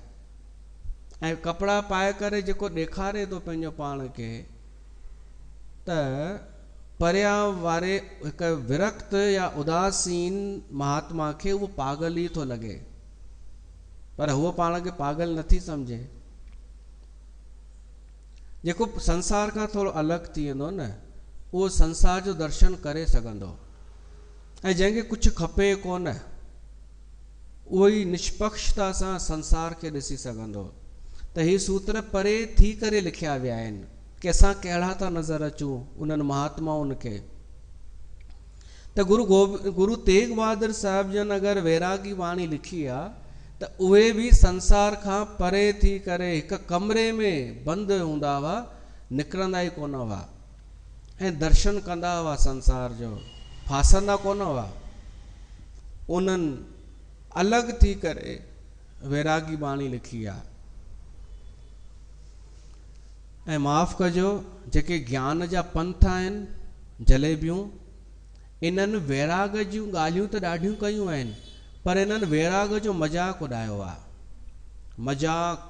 ऐं कपिड़ा पाए करे जेको ॾेखारे थो पंहिंजो पाण खे, त परियां वारे हिकु विरक्त या उदासीन महात्मा खे उहो पागल ई थो लॻे। पर उहो पाण खे पागल नथी सम्झे। जेको संसार खां थोरो अलॻि थी वेंदो न, उहो संसार जो दर्शन करे सघंदो। ऐं जंहिंखे कुझु खपे कोन, उहो ई निष्पक्षता सां संसार खे ॾिसी सघंदो। त ही सूत्र परे थी करे लिखिया विया आहिनि कि असां कहिड़ा था नज़र अचूं उन्हनि महात्माउनि खे। त गुरु तेग बहादुर साहिब जन अगरि वैरागी वाणी लिखी आहे त उहे बि संसार खां परे थी करे हिकु कमरे में बंदि हूंदा हुआ, निकिरंदा ई कोन हुआ ऐं दर्शन कंदा हुआ संसार जो, फासंदा कोन हुआ। उन्हनि अलॻि थी करे वैरागी वाणी लिखी आहे। ऐं माफ़ कजो, जेके ज्ञान जा पंथ आहिनि, जलेबियूं, इन्हनि वैराग जूं ॻाल्हियूं त ॾाढियूं कयूं आहिनि, पर इन्हनि वैराग जो मज़ाक उॾायो आहे। मज़ाक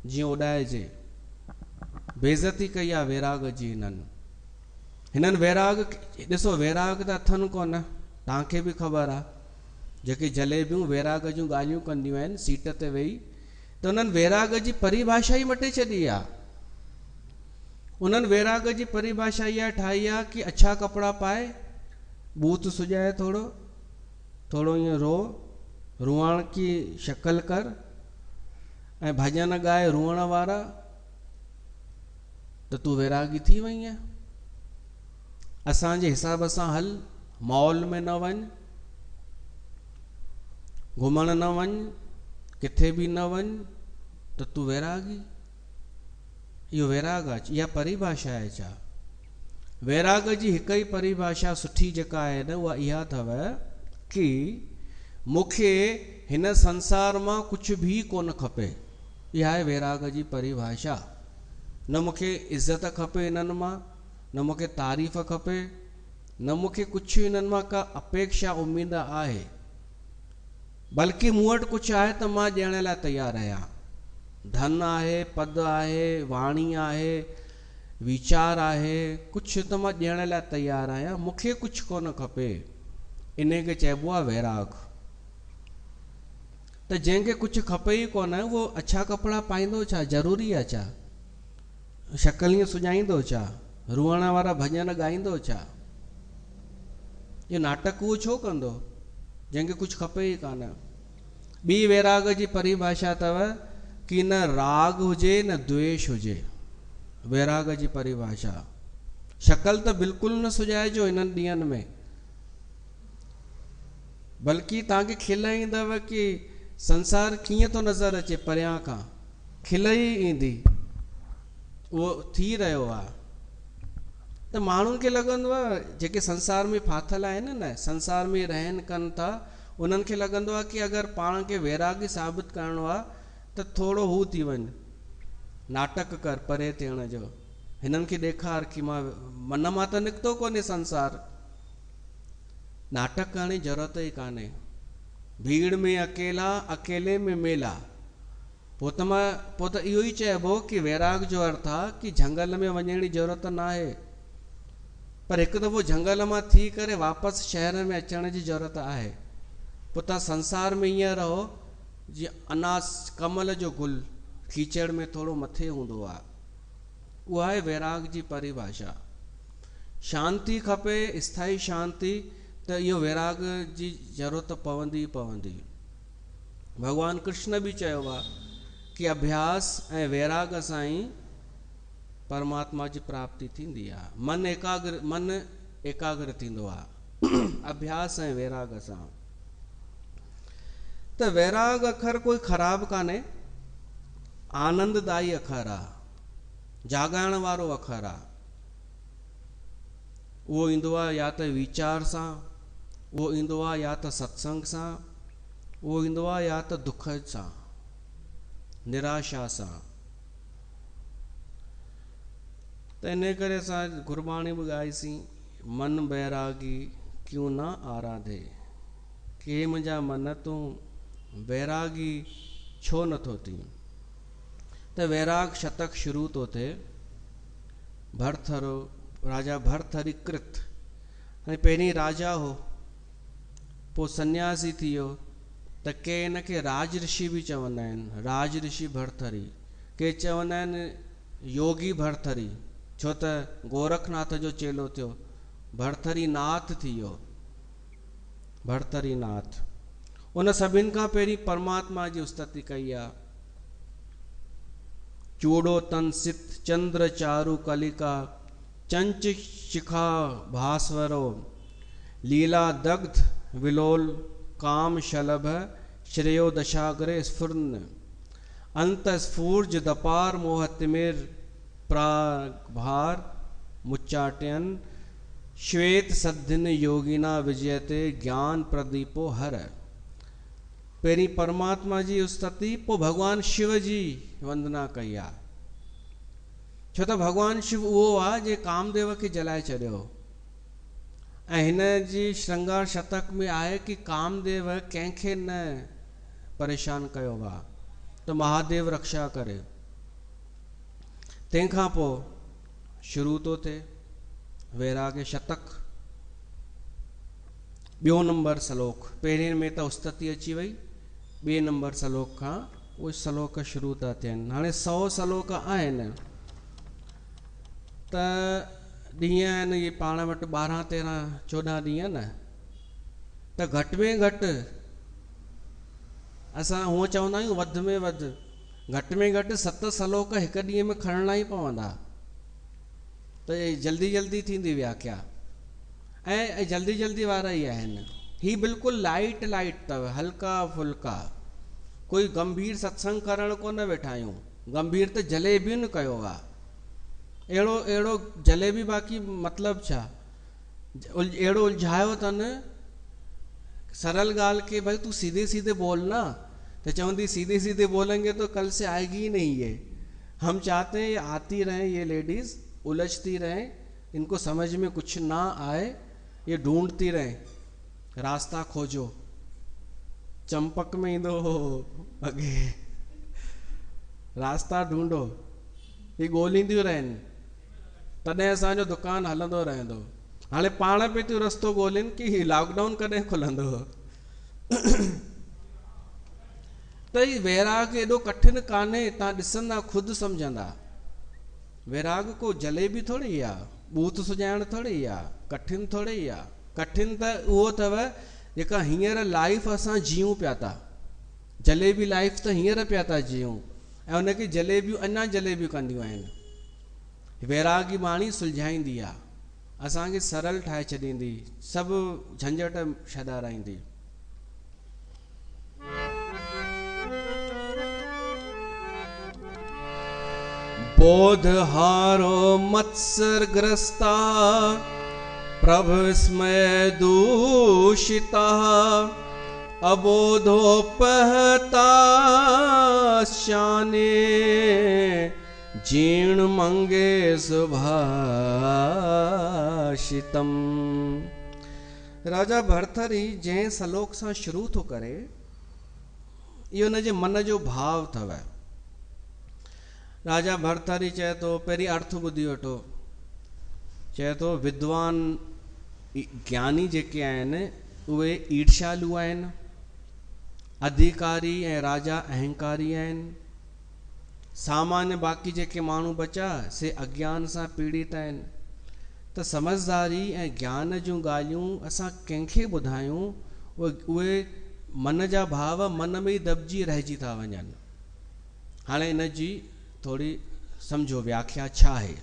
जीअं उॾाइजे, बेइज़ती कई आहे वैराग जी। हिननि वैराग, ॾिसो वैराग त अथनि कोन, तव्हांखे बि ख़बर आहे। जेके जलेबियूं वैराग जूं ॻाल्हियूं कंदियूं आहिनि सीट ते वेही, त उन्हनि वैराग जी परिभाषा ई मटे छॾी आहे। उन्हनि वैराग जी परिभाषा इहा ठाही आहे कि अच्छा कपिड़ा पाए, बूथ सुॼाए, थोरो ईअं रुअण की शक्ल कर ऐं भॼन ॻाए रुअण वारा, त तूं वैरागी थी वई आहे। असांजे हिसाब सां हल, मॉल में न वञ, घुमण न वञ, किथे बि न वञ, त तूं वैरागी। इहो वैराग आहे, इहा परिभाषा आहे। छा वैराग जी हिकु ई परिभाषा सुठी जेका आहे न, उहा इहा अथव कि मूंखे हिन संसार मां कुझु बि कोन खपे। इहा आहे वैराग जी परिभाषा। न मूंखे इज़त खपे इन्हनि मां, न मूंखे तारीफ़ खपे, न मूंखे कुझु इन्हनि मां का अपेक्षा उम्मीद आहे, बल्कि मूं वटि कुझु आहे त मां ॾियण लाइ तयारु आहियां। धन आहे, पद आहे, वाणी आहे, वीचार आहे, कुझु त मां ॾियण लाइ तयारु आहियां, मूंखे कुझु कोन खपे। इन खे चइबो आहे वैराग। त जंहिंखे कुझु खपे ई कोन, उहो अछा कपिड़ा पाईंदो छा? ज़रूरी आहे छा? शक्ल सुञाईंदो छा? रुअण वारा भॼन ॻाईंदो छा? इहो नाटक उहो छो कंदो जंहिंखे कुझु खपे ई कान? ॿी वैराग जी परिभाषा अथव कि न राग हुजे न द्वेष हुजे। वैराग जी परिभाषा। शक्ल त बिल्कुलु न सुञाइजो इन्हनि ॾींहंनि में, बल्कि तव्हांखे खिल ईंदव कि संसार कीअं थो नज़र अचे परियां खां, खिल ई ईंदी। उहो थी रहियो आहे। त माण्हुनि खे लॻंदो आहे जेके संसार में फाथल आहिनि न, संसार में रहन कनि था, उन्हनि खे लॻंदो आहे कि अगरि पाण खे वैरागी साबित करिणो आहे त थोरो हू थी वञ, नाटक कर परे थियण जो। हिननि खे ॾेखार कि मां मन मां त निकितो कोन्हे संसार। नाटक करण जी ज़रूरत ई कान्हे। भीड़ में अकेला, अकेले में मेला। पोइ त इहो ई चइबो कि वैराग जो अर्थ आहे कि झंगल में वञण जी ज़रूरत न आहे, पर हिकु दफ़ो झंगल मां थी करे वापसि शहर में अचण जी ज़रूरत आहे। पोइ तव्हां संसार में ईअं रहो जीअं अनास कमल जो गुल कीचड़ में थोरो मथे हूंदो आहे। उहा आहे वैराग जी परिभाषा। शांती खपे, स्थाई शांती, त इहो वैराग जी ज़रूरत पवंदी पवंदी। भगवान कृष्ण बि चयो आहे कि अभ्यास ऐं वैराग सां ई परमात्मा जी प्राप्ति थींदी आहे। मन एकाग्र थींदो आहे अभ्यास ऐं वैराग सां। त वैराग अखर कोई ख़राब कान्हे, आनंददायी अखर आहे, जाॻाइण वारो अखर आहे। उहो ईंदो आहे या त वीचार सां, उहो ईंदो आहे या त सत्संग सां, उहो ईंदो आहे या त दुख सां, निराशा सां। त इन करे असां गुरबाणी बि ॻाईसीं, मन बैरागी क्यों न आराधे, के मुंहिंजा मन तूं बैरागी छो नथो थी। त वैराग शतक शुरू थो थिए। भरथरो राजा भरथरी कृत, हाणे पहिरीं राजा हो, पोइ सन्यासी थी वियो, त के इन खे राज ऋषि बि चवंदा आहिनि, राज ऋषि भरथरी। के चवंदा आहिनि योगी भरथरी, छो त गोरखनाथ जो चेलो थियो, भरथरी नाथ थी वियो, भरथरी नाथ। उन सभिनि खां पहिरीं परमात्मा जी उस्तति कई आहे। चूड़ो तन सित चंद्र चारु कलिका, चंच शिखा भास्वरो, लीला दग्ध विलोल काम शलभ, श्रेयो दशाग्रे स्फुरन, अंत स्फूर्ज दपार मोह तिमिर प्राग भार मुच्चाटयन, श्वेत सद्धिन योगिना विजयते ज्ञान प्रदीपो हर। पहिरीं परमात्मा जी उस्तति, पोइ भगवान शिव जी वंदना कई आहे। छो त भगवान शिव उहो आहे जे कामदेव खे जलाए छॾियो। ऐं हिन जी श्रृंगार शतक में आहे कि कामदेव कंहिंखे न परेशान कयो आहे, त महादेव रक्षा करे। तंहिंखां पोइ शुरू थो थिए वैराग शतक। ॿियो नंबर सलोक। पहिरें में त उस्तति अची वई, ॿिए नंबर सलोक खां उहे सलोक शुरू था थियनि। हाणे 100 सलोक आहिनि, त ॾींहं आहिनि इहे पाण वटि 12, 13, 14 ॾींहं न, त घटि में घटि असां हूअं चवंदा आहियूं वधि में वधि, घटि में घटि 7 सलोक हिकु ॾींहं में खणणा ई पवंदा। त जल्दी जल्दी थींदी व्याख्या ऐं जल्दी जल्दी वारा ई आहिनि। ही बिल्कुलु लाइट लाइट अथव, हल्का फुल्का, कोई गंभीर सत्संग करण कोन वेठा आहियूं। गंभीर त जलेबियुनि कयो आहे। अहिड़ो जलेबी बाक़ी मतिलबु छा, अहिड़ो उलझायो अथनि सरल ॻाल्हि के भाई तू सीधे सीधे बोल ना, तो चवंदी सीधे सीधे बोलेंगे तो कल से आएगी ही नहीं ये। हम चाहते हैं ये आती रहें, ये लेडीज उलझती रहें, इनको समझ में कुछ ना आए, ये ढूंढती रहें, रास्ता खोजो। चंपक में ईंदो अगे रास्ता ढूंढो, ये ॻोल्हींदियूं रहनि, तॾहिं असांजो दुकानु हलंदो रहंदो। हाणे पाण पे थियूं रस्तो ॻोल्हिनि कि लॉकडाउन कॾहिं खुलंदो। त ही वैराग एॾो कठिन कान्हे, तव्हां ॾिसंदा ख़ुदि सम्झंदा। वैराग को जलेबी थोड़ी आहे, बूथ सुॼाइण थोड़ी आहे, कठिन थोड़ी आहे। कठिन त उहो अथव जेका हींअर लाइफ असां जियूं पिया था। जलेबी लाइफ त हींअर पिया था जियूं ऐं उनखे जलेबियूं अञा जलेबियूं कंदियूं आहिनि। वैरागी बाणी सुलझाईंदी आहे, असांखे सरल ठाहे छॾींदी, सभु झंझट छॾाराईंदी। बोध हारो मत्सरग्रस्ता प्रभ स्मय दूषिता अबोधोपहता शाने जीर्ण मंगे सुभाषितम। राजा भरथरी जंहिं सलोक सां शुरू थो करे, इहो हुनजे मन जो भाव अथव। राजा भरथरी चए थो, पहिरीं अर्थ ॿुधी वठो। चए थो विद्वान ज्ञानी जेके आहिनि उहे ईर्ष्यालु आहिनि, अधिकारी ऐं राजा अहंकारी आहिनि। सामान्य बाक़ी जेके माण्हू बचा से अज्ञान सां पीड़ित आहिनि। त समझदारी ऐं ज्ञान जूं ॻाल्हियूं असां कंहिंखे ॿुधायूं, उहे मन जा भाव मन में ई दॿिजी रहिजी था वञनि। हाणे इन जी थोड़ी सम्झो व्याख्या छा आहे।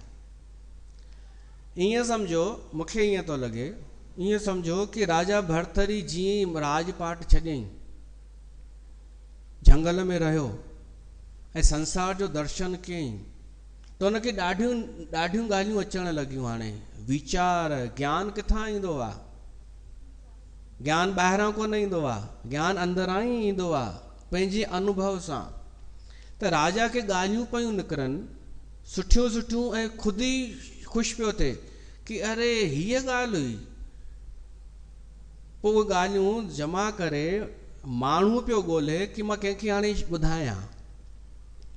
ईअं सम्झो, मूंखे ईअं थो लॻे, ईअं सम्झो कि राजा भरथरी जीअं राजपाट छॾियईं, झंगल में रहियो ऐं संसार जो दर्शन कयईं, त हुनखे ॾाढियूं ॻाल्हियूं अचण लॻियूं। हाणे वीचार, ज्ञान किथां ईंदो आहे? ज्ञान ॿाहिरां कोन ईंदो आहे, ज्ञान अंदरां ई ईंदो आहे, पंहिंजे अनुभव सां। त राजा खे ॻाल्हियूं पियूं निकिरनि सुठियूं सुठियूं ऐं ख़ुदि ई ख़ुशि पियो थिए कि अरे हीअ ॻाल्हि हुई। पोइ उहे ॻाल्हियूं जमा करे माण्हू पियो ॻोल्हे कि मां कंहिंखे हाणे ॿुधायां,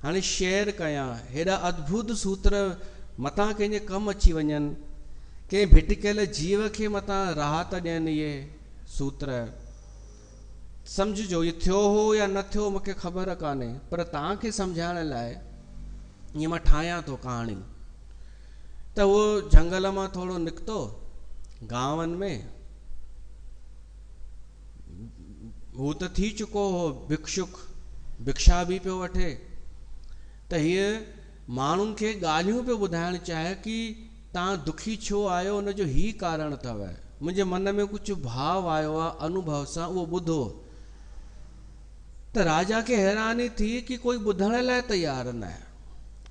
हाणे शेयर कयां। हेॾा अद्भुत सूत्र मथां कंहिंजे कमु अची वञनि, कंहिं भिटकियल जीव खे मथां राहत ॾियनि इहे सूत्र। सम्झिजो इहो थियो हो या न थियो मूंखे ख़बर कान्हे, पर तव्हांखे सम्झाइण लाइ ईअं मां ठाहियां थो कहाणी। त उहो झंगल मां थोरो निकितो गांवनि में, हू त थी चुको हो भिक्षुक, भिक्षा बि पियो वठे। त हीअ माण्हुनि खे ॻाल्हियूं पियो ॿुधाइणु चाहे कि तव्हां दुखी छो आहियो, हुनजो ही कारण अथव, मुंहिंजे मन में कुझु भाव आयो आहे अनुभव सां, उहो ॿुधो। त राजा खे हैरानी थी कि कोई ॿुधण लाइ तयारु न आहे।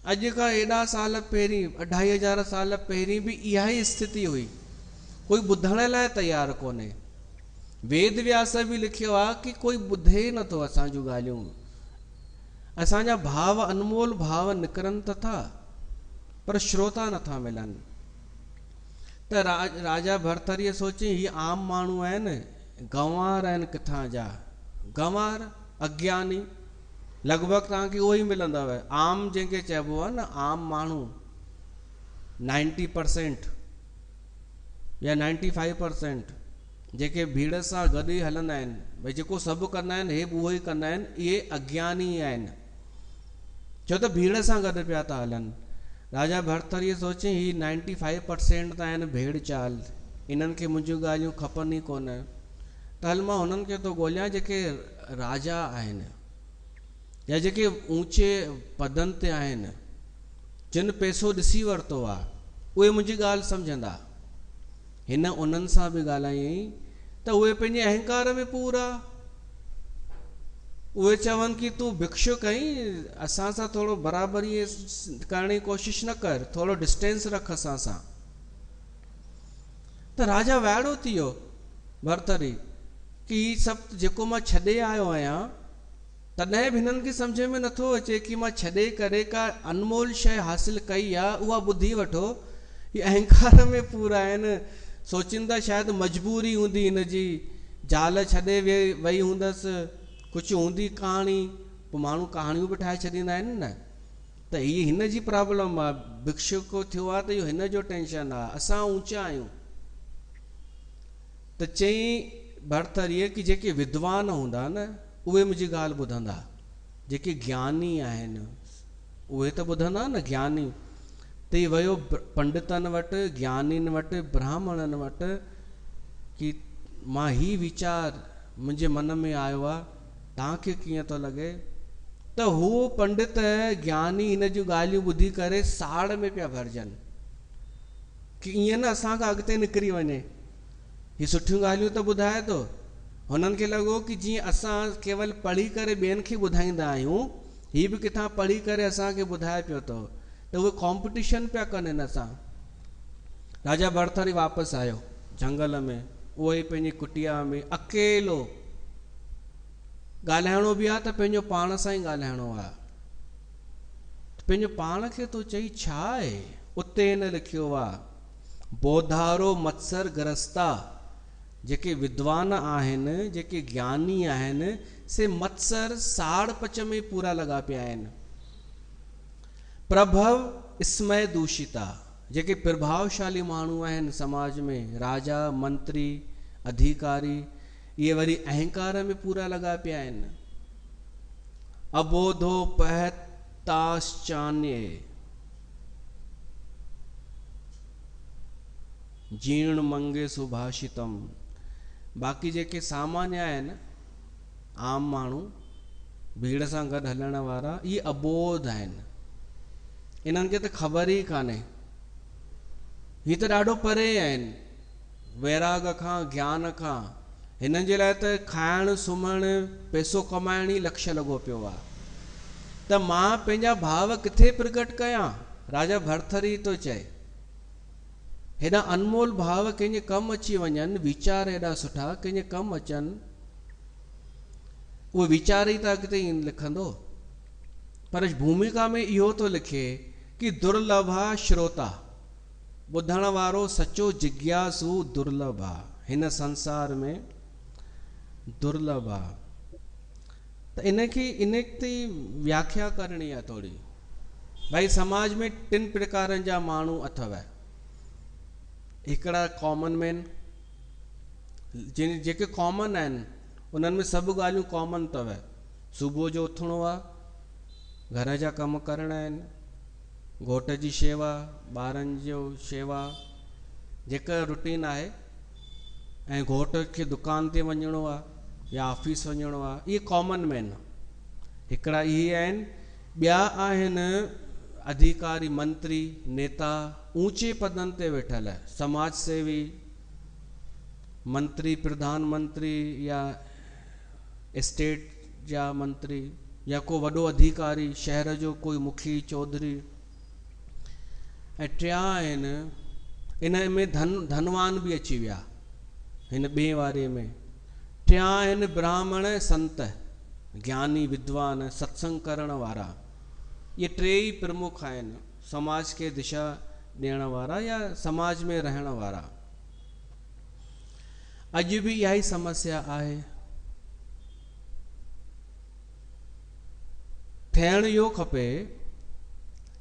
अॼु खां एॾा साल पहिरीं, 2500 साल पहिरीं बि इहा ई स्थिति हुई, कोई ॿुधण लाइ तयारु कोन्हे। वेद व्यास बि लिखियो आहे कि कोई ॿुधे ई नथो असांजूं ॻाल्हियूं। असांजा भाव, अनमोल भाव निकिरनि त था, पर श्रोता नथा मिलनि। त राजा भरथरीअ सोची हीअ आम माण्हू आहिनि, गंवार आहिनि किथां जा, गंवार अज्ञानी, लॻभॻि तव्हांखे उहो ई मिलंदव। आम जंहिंखे चइबो आहे न, आम माण्हू 90% या 95% जेके भीड़ सां गॾु ई हलंदा आहिनि, भई जेको सभु कंदा आहिनि हे बि उहो ई कंदा आहिनि, इहे अज्ञानी आहिनि, छो त भीड़ सां गॾु पिया था हलनि। राजा भरथरीअ सोचे ही 95% त आहिनि भेड़ चाल, इन्हनि खे मुंहिंजियूं ॻाल्हियूं खपनि ई कोन। त हल मां हुननि खे थो ॻोल्हियां जेके राजा आहिनि या जेके ऊचे पदनि ते आहिनि, जिन पैसो ॾिसी वरितो आहे, उहे मुंहिंजी ॻाल्हि सम्झंदा। हिन उन्हनि सां बि ॻाल्हायईं त उहे पंहिंजे अहंकार में पूरा, उहे चवनि कि तूं भिक्षु कहीं, असां सां थोरो बराबरी करण जी कोशिश न कर, थोरो डिस्टेंस रख असां सां। त राजा वाइड़ो थी वियो भरतरी कि ही सभु जेको मां छॾे आयो आहियां, तॾहिं बि हिननि खे सम्झ में नथो अचे कि मां छॾे करे का अनमोल शइ हासिल कई आहे, उहा ॿुधी वठो। ही अहंकार में पूरा आहिनि, सोचींदा शायदि मजबूरी हूंदी हिनजी, ज़ाल छॾे वई हूंदसि, कुझु हूंदी कहाणी, पोइ माण्हू कहाणियूं बि ठाहे छॾींदा आहिनि न। त हीअ हिन जी प्रॉब्लम आहे, भिक्षुक थियो आहे त इहो हिन जो टेंशन आहे, असां ऊंचा आहियूं। त चई भरतरीअ कि जेके विद्वान हूंदा न उहे मुंहिंजी ॻाल्हि ॿुधंदा, जेके ज्ञानी आहिनि उहे त ॿुधंदा न, ज्ञानी। त ही वियो पंडितनि वटि, ज्ञानीनि वटि, ब्राह्मणनि वटि कि मां ही वीचार मुंहिंजे मन में आयो आहे, तव्हांखे कीअं थो लॻे? त हू पंडित ज्ञानी हिन जूं ॻाल्हियूं ॿुधी करे साड़ में पिया भरजनि कि ईअं न असांखां अॻिते निकिरी वञे, ही सुठियूं ॻाल्हियूं त ॿुधाए थो। हुननि खे लॻो कि जीअं असां केवल पढ़ी करे ॿियनि खे ॿुधाईंदा आहियूं, ही बि किथां पढ़ी करे असांखे ॿुधाए पियो थो। त उहे कॉम्पिटिशन पिया कनि हिन सां। राजा भरतरी वापसि आयो जंगल में, उहो ई पंहिंजी कुटिया में अकेलो। ॻाल्हाइणो बि आहे त पंहिंजो पाण सां ई ॻाल्हाइणो आहे। पंहिंजो पाण खे तो चई छा आहे? उते हिन लिखियो आहे बोधारो मत्सर ग्रस्ता, जेके विद्वान आहिनि, जेके ज्ञानी आहिनि, से मत्सर साड़ पच में पूरा लॻा पिया आहिनि। प्रभव स्मय दूषिता, जेके प्रभावशाली माण्हू आहिनि समाज में, राजा मंत्री अधिकारी, ये वरी अहंकार में पूरा लॻा पिया आहिनि। अबोधो पहताश्चान्य जीर्ण मंगे सुभाषितम, बाक़ी जेके सामान्य आहिनि, आम माण्हू, भीड़ सां गॾु हलण वारा, इहे अबोध आहिनि, इन्हनि खे त ख़बर ई कान्हे। ही त ॾाढो परे आहिनि वैराग खां, ज्ञान खां। हिननि जे लाइ त खाइण सुम्हण पैसो कमाइण ई लक्ष्य लॻो पियो आहे। त मां पंहिंजा भाव किथे प्रकट कयां? राजा भरथरी थो चए। हेॾा अनमोल भाव कंहिंजे कमु अची वञनि, वीचार हेॾा सुठा कंहिंजे कमु अचनि, उहे वीचार ई त अॻिते लिखंदो। पर भूमिका में इहो थो लिखे कि दुर्लभा श्रोता, ॿुधण वारो सचो जिज्ञासु दुर्लभ आहे, हिन संसार में दुर्लभ आहे। त इन ते व्याख्या करणी आहे थोरी। भाई समाज में 3 प्रकारनि जा माण्हू अथव। हिकिड़ा कॉमन मैन, जेके कॉमन आहिनि, उन्हनि में सभु ॻाल्हियूं कॉमन अथव। सुबुह जो उथिणो आहे, घर जा कम करणा आहिनि, घोट जी शेवा, ॿारनि जो शेवा, जेका रूटीन आहे, ऐं घोट खे दुकान ते वञिणो आहे या ऑफिस वञिणो आहे, इहे कॉमन मैन। हिकिड़ा इहे आहिनि। ॿिया आहिनि अधिकारी, मंत्री, नेता, ऊंचे पदनि ते वेठल, समाज सेवी, मंत्री, प्रधानमंत्री या स्टेट जा मंत्री, या को वॾो अधिकारी, शहर जो कोई मुखी, चौधरी। ऐं टिया आहिनि, इन में धनवान बि अची विया हिन ॿिए वारे में। टिया आहिनि ब्राह्मण, संत, ज्ञानी, विद्वान, सत्संग करण वारा। ये 3 ई प्रमुख आहिनि समाज खे दिशा ॾियण वारा या समाज में रहण वारा। अॼु बि इहा ई समस्या आहे। थियण इहो खपे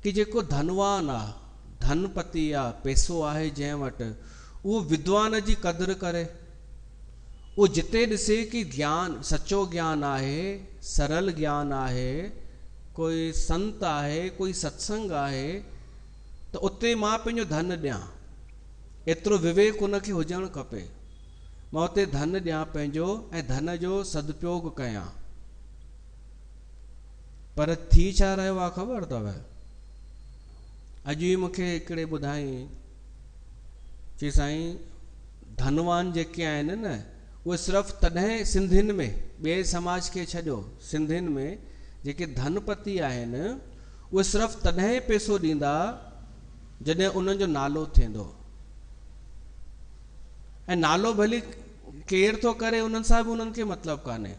कि जेको धनवान आहे, धनपति आहे, पैसो आहे जंहिं वटि, उहो विद्वान जी क़दुरु करे। उहो जिते ॾिसे कि ज्ञान, सचो ज्ञान आहे, सरल ज्ञान आहे, कोई संत आहे, कोई सत्संग आहे, त उते मां पंहिंजो धन ॾियां। एतिरो विवेक उनखे हुजणु खपे। मां उते धन ॾियां पंहिंजो, ऐं धन जो सदुपयोग कयां। पर थी छा रहियो आहे ख़बर अथव? अॼु ई मूंखे हिकिड़े ॿुधाई चई साईं धनवान जेके आहिनि न उहे सिर्फ़ु तॾहिं सिंधियुनि में, ॿिए समाज खे छॾियो, सिंधियुनि में जेके धनपति आहिनि उहे सिर्फ़ु तॾहिं पैसो ॾींदा जॾहिं उन्हनि जो नालो थींदो। ऐं नालो भली केरु थो करे उन्हनि सां बि उन्हनि खे मतिलबु कान्हे।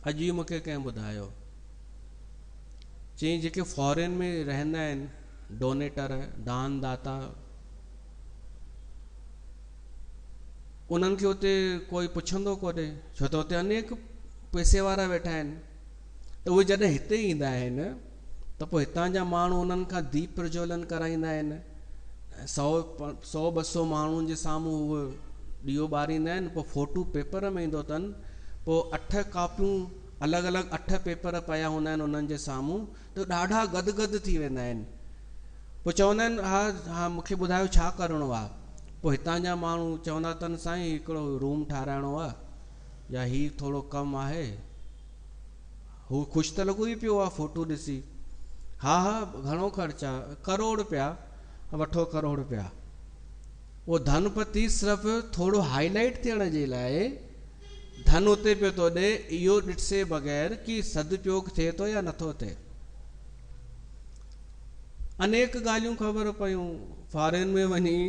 अॼु ई मूंखे कंहिं ॿुधायो, चई जेके फॉरेन में रहंदा आहिनि डोनेटर, दान दाता, उन्हनि खे उते कोई पुछंदो कोन्हे, छो त उते अनेक पैसे वारा वेठा आहिनि। त उहे जॾहिं हिते ईंदा आहिनि त पोइ हितां जा माण्हू उन्हनि खां दीप प्रज्वलन कराईंदा आहिनि। 100-200 माण्हुनि जे साम्हूं उहे ॾीओ ॿारींदा आहिनि। पोइ फोटू पेपर में ईंदो अथनि, पोइ 8 कापियूं अलॻि अलॻि 8 पेपर पिया हूंदा आहिनि उन्हनि जे साम्हूं, त ॾाढा गदगद थी वेंदा आहिनि। पोइ चवंदा आहिनि हा हा मूंखे ॿुधायो छा करिणो आहे। पोइ हितां जा माण्हू चवंदा अथनि साईं हिकिड़ो रूम ठाराइणो आहे, या हीउ थोरो कमु आहे। हू ख़ुशि त लॻो ई पियो आहे फोटू ॾिसी, हा हा घणो ख़र्चु आहे, करोड़ रुपया, वठो करोड़ रुपया। उहो धनपति सिर्फ़ु थोरो हाईलाइट थियण जे लाइ धन उते पियो थो ॾे, इहो ॾिसे बग़ैर कि सदुपयोग थिए थो या नथो थिए। अनेक ॻाल्हियूं ख़बर पयूं। फॉरेन में वञी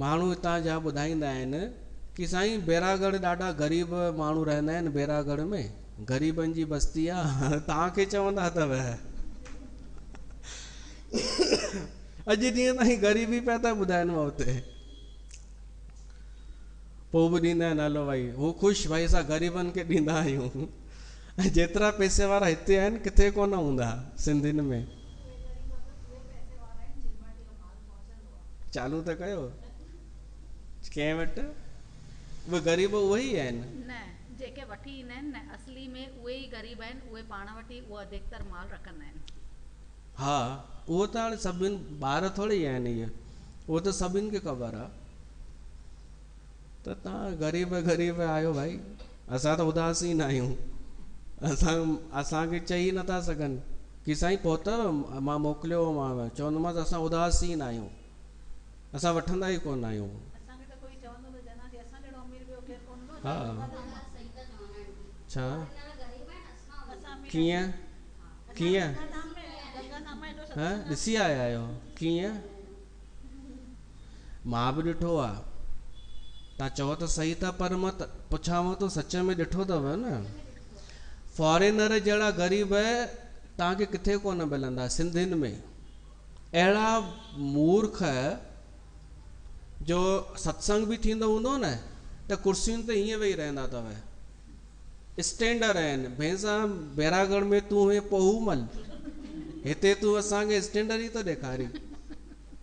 माण्हू हितां जा ॿुधाईंदा आहिनि कि साईं बैरागढ़ ॾाढा ग़रीब माण्हू रहंदा आहिनि, बैरागढ़ में ग़रीबनि जी बस्ती आहे, तव्हांखे चवंदा अथव। अॼु ॾींहं ताईं ग़रीबी पिया था ॿुधाइनि मां उते। पोइ बि ॾींदा आहिनि, हलो भाई हू ख़ुशि, भाई असां ग़रीबनि खे ॾींदा आहियूं। ऐं जेतिरा पैसे वारा हिते आहिनि किथे कोन हूंदा सिंधियुनि में। चालू त कयो कंहिं वटि, उहे ग़रीब उहे ई आहिनि न जेके वठी ईंदा आहिनि न, असली में उहे ई ग़रीब आहिनि, उहे पाण वटि उहो अधिकतर माल रखंदा आहिनि। हा उहो त हाणे सभिनि ॿार थोरी आहिनि इहे, उहो त सभिनि खे ख़बर आहे। त तव्हां ग़रीब ग़रीब आहियो भाई, असां त उदासीन आहियूं। असांखे चई नथा सघनि कि साईं पहुतव, मां मोकिलियोमांव, चवंदोमांसि असां उदासीन आहियूं, असां वठंदा ई कोन आहियूं। हा छा कीअं कीअं हा ॾिसी आया आहियो कीअं? मां बि ॾिठो आहे। तव्हां चओ त सही था, पर मां पुछांव थो सच में ॾिठो अथव न। फॉरेनर जहिड़ा ग़रीब तव्हांखे किथे कोन मिलंदा सिंधियुनि में। अहिड़ा मूर्ख जो सत्संग बि थींदो हूंदो न त कुर्सियुनि ते हीअं वेही रहंदा अथव, स्टैंडर आहिनि। भैंसा बैरागढ़ में तूं हे पोहू मल, हिते तूं असांखे स्टैंडर ई थो ॾेखारी।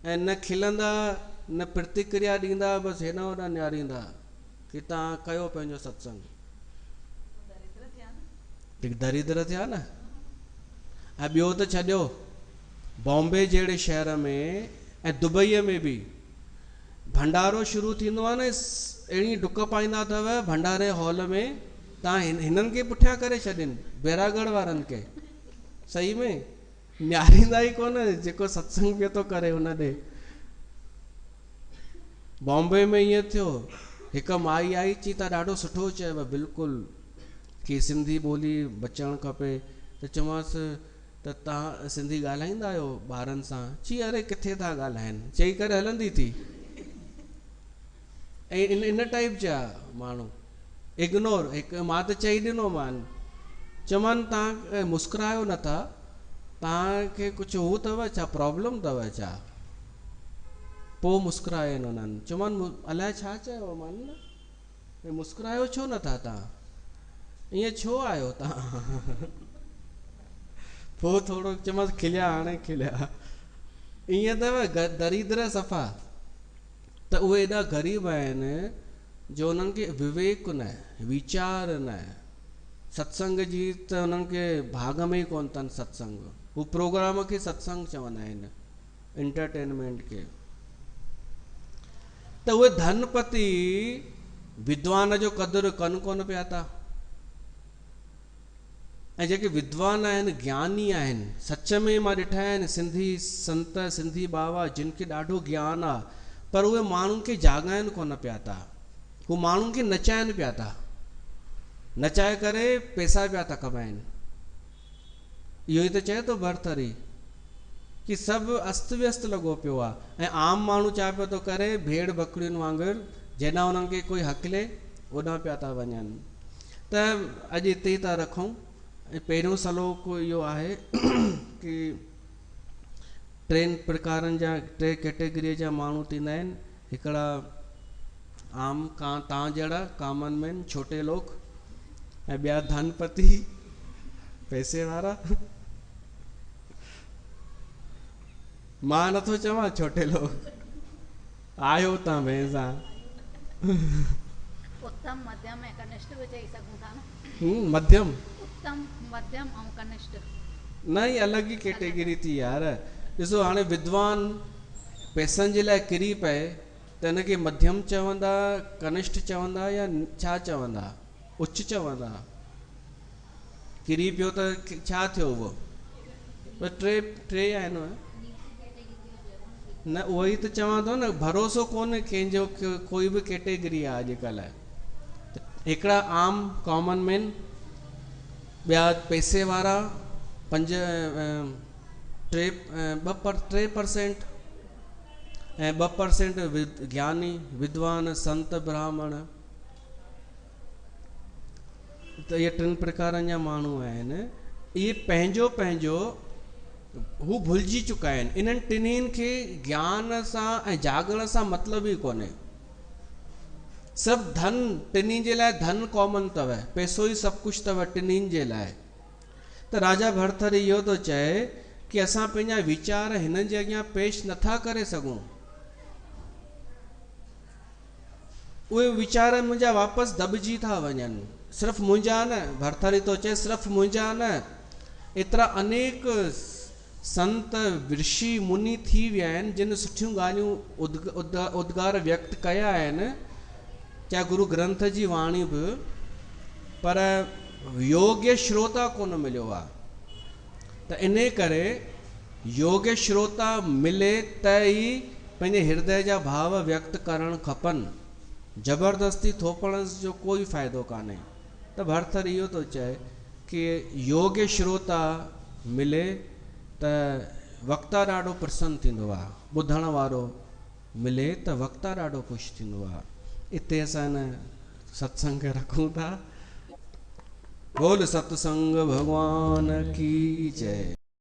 ऐं न खिलंदा न प्रतिक्रिया ॾींदा, बसि हेॾां होॾां निहारींदा कि तव्हां कयो पंहिंजो सत्संग। दरिद्र थिया न। ऐं ॿियो त छॾियो, बॉम्बे जहिड़े शहर में ऐं दुबईअ में बि भंडारो शुरू थींदो आहे न, अहिड़ी डुक पाईंदा अथव भंडारे हॉल में, तव्हां हिननि खे पुठियां करे छॾनि, बैरागढ़ वारनि खे। सही में निहारींदा ई कोन जेको सत्संग पियो थो करे हुन ॾे। बॉम्बे में ईअं थियो, हिकु माई आई, चई त ॾाढो सुठो चयव बिल्कुलु कि सिंधी ॿोली बचणु खपे। त चयोमांसि त तव्हां सिंधी ॻाल्हाईंदा आहियो ॿारनि सां? चई अरे किथे था ॻाल्हाइनि, चई करे हलंदी थी। ऐं इन टाइप जा माण्हू इग्नोर। हिकु मां त चई ॾिनोमानि, चयोमानि तव्हां मुस्कुरायो नथा, तव्हांखे कुझु हू अथव छा, प्रॉब्लम अथव छा? पोइ मुस्कुराइनि उन्हनि। चयोमानि अलाए छा चयो मानि न, मुस्कुरायो छो नथा तव्हां, ईअं छो आहियो तव्हां? पोइ थोरो चयोमांसि खिलिया, हाणे खिलिया। ईअं अथव दरिद्र सफ़ा। त उहे एॾा ग़रीब आहिनि जो उन्हनि खे विवेक न, वीचार न, सत्संग जी त उन्हनि खे भाग में ई कोन अथनि सत्संग। हू प्रोग्राम खे सत्संग चवंदा आहिनि, एंटरटेनमेंट खे। त उहे धनपति विद्वान जो क़दुरु कनि कोन पिया था। ऐं जेके विद्वान आहिनि, ज्ञानी आहिनि, सच में मां ॾिठा आहिनि सिंधी संत, सिंधी बाबा जिन खे ॾाढो ज्ञान आहे, पर उहे माण्हुनि खे जाॻाइनि कोन पिया था, हू माण्हुनि खे नचाइनि पिया था, नचाए करे पैसा पिया था कमाइनि। इहो ई त चए थो भरथरी कि सभु अस्त व्यस्त लॻो पियो आहे ऐं आम माण्हू छा पियो थो करे, भेड़ बकरियुनि वांगुरु जेॾां उन्हनि खे कोई हकले ओॾां पिया था वञनि। त अॼु हिते ई था रखूं। ऐं पहिरियों सलोक इहो आहे कि टिनि प्रकारनि जा, टे कैटेगरीअ जा माण्हू थींदा आहिनि। हिकिड़ा आम तव्हां जहिड़ा कॉमन मैन, छोटे लोग, ऐं ॿिया धनपति, पैसे वारा। मां नथो चवां छोटे लोग, आयो तव्हां भेण सां। उत्तम, मध्यम ऐं कनिष्ठ बि चई सघूं था न। मध्यम, उत्तम, मध्यम ऐं कनिष्ठ न ही अलॻि ई कैटेगरी थी यार। ॾिसो हाणे विद्वान पैसनि जे लाइ किरी पए त हिनखे मध्यम चवंदा, कनिष्ठ चवंदा या छा चवंदा, उच्च चवंदा? किरी पियो त छा थियो उहो? टे आहिनि न, उहो ई त चवां थो न, भरोसो कोन्हे कंहिंजो कोई बि कैटेगरी आहे अॼुकल्ह। हिकिड़ा आम कॉमन मैन, ॿिया पैसे वारा, 3% ऐं 2% ज्ञानी, विद्वान, संत, ब्राह्मण। त इहे टिनि प्रकारनि जा माण्हू आहिनि। इहे पंहिंजो पंहिंजो हू भुलिजी चुका आहिनि। इन्हनि टिन्हिनि खे ज्ञान सां ऐं जागरण सां मतिलब ई कोन्हे। सभु धन, टिन्हिनि जे लाइ धन कॉमन अथव, पैसो ई सभु कुझु अथव टिन्हिनि जे लाइ। त राजा भरथरी इहो थो चए कि असां पंहिंजा वीचार हिननि जे अॻियां पेश नथा करे सघूं। उहे वीचार मुंहिंजा वापसि दॿिजी था वञनि। सिर्फ़ु मुंहिंजा न, भरथरी थो चए सिर्फ़ु मुंहिंजा न, एतिरा अनेक संत, ऋषि, मुनि थी विया आहिनि जिन सुठियूं ॻाल्हियूं उद्गार व्यक्त कया आहिनि, चाहे गुरु ग्रंथ जी वाणी बि, पर योग्य श्रोता कोन मिलियो आहे। त इन करे योग्य श्रोता मिले त ई पंहिंजे हृदय जा भाव व्यक्त करणु खपनि। ज़बरदस्ती थोपण जो कोई फ़ाइदो कान्हे। त भरथरी इहो थो चए कि योग्य श्रोता मिले त वक्ता ॾाढो प्रसन्न थींदो आहे, ॿुधण वारो मिले त वक्ता ॾाढो ख़ुशि थींदो आहे। इते असां हिन सत्संग खे रखूं था। बोल सत्संग भगवान की जय।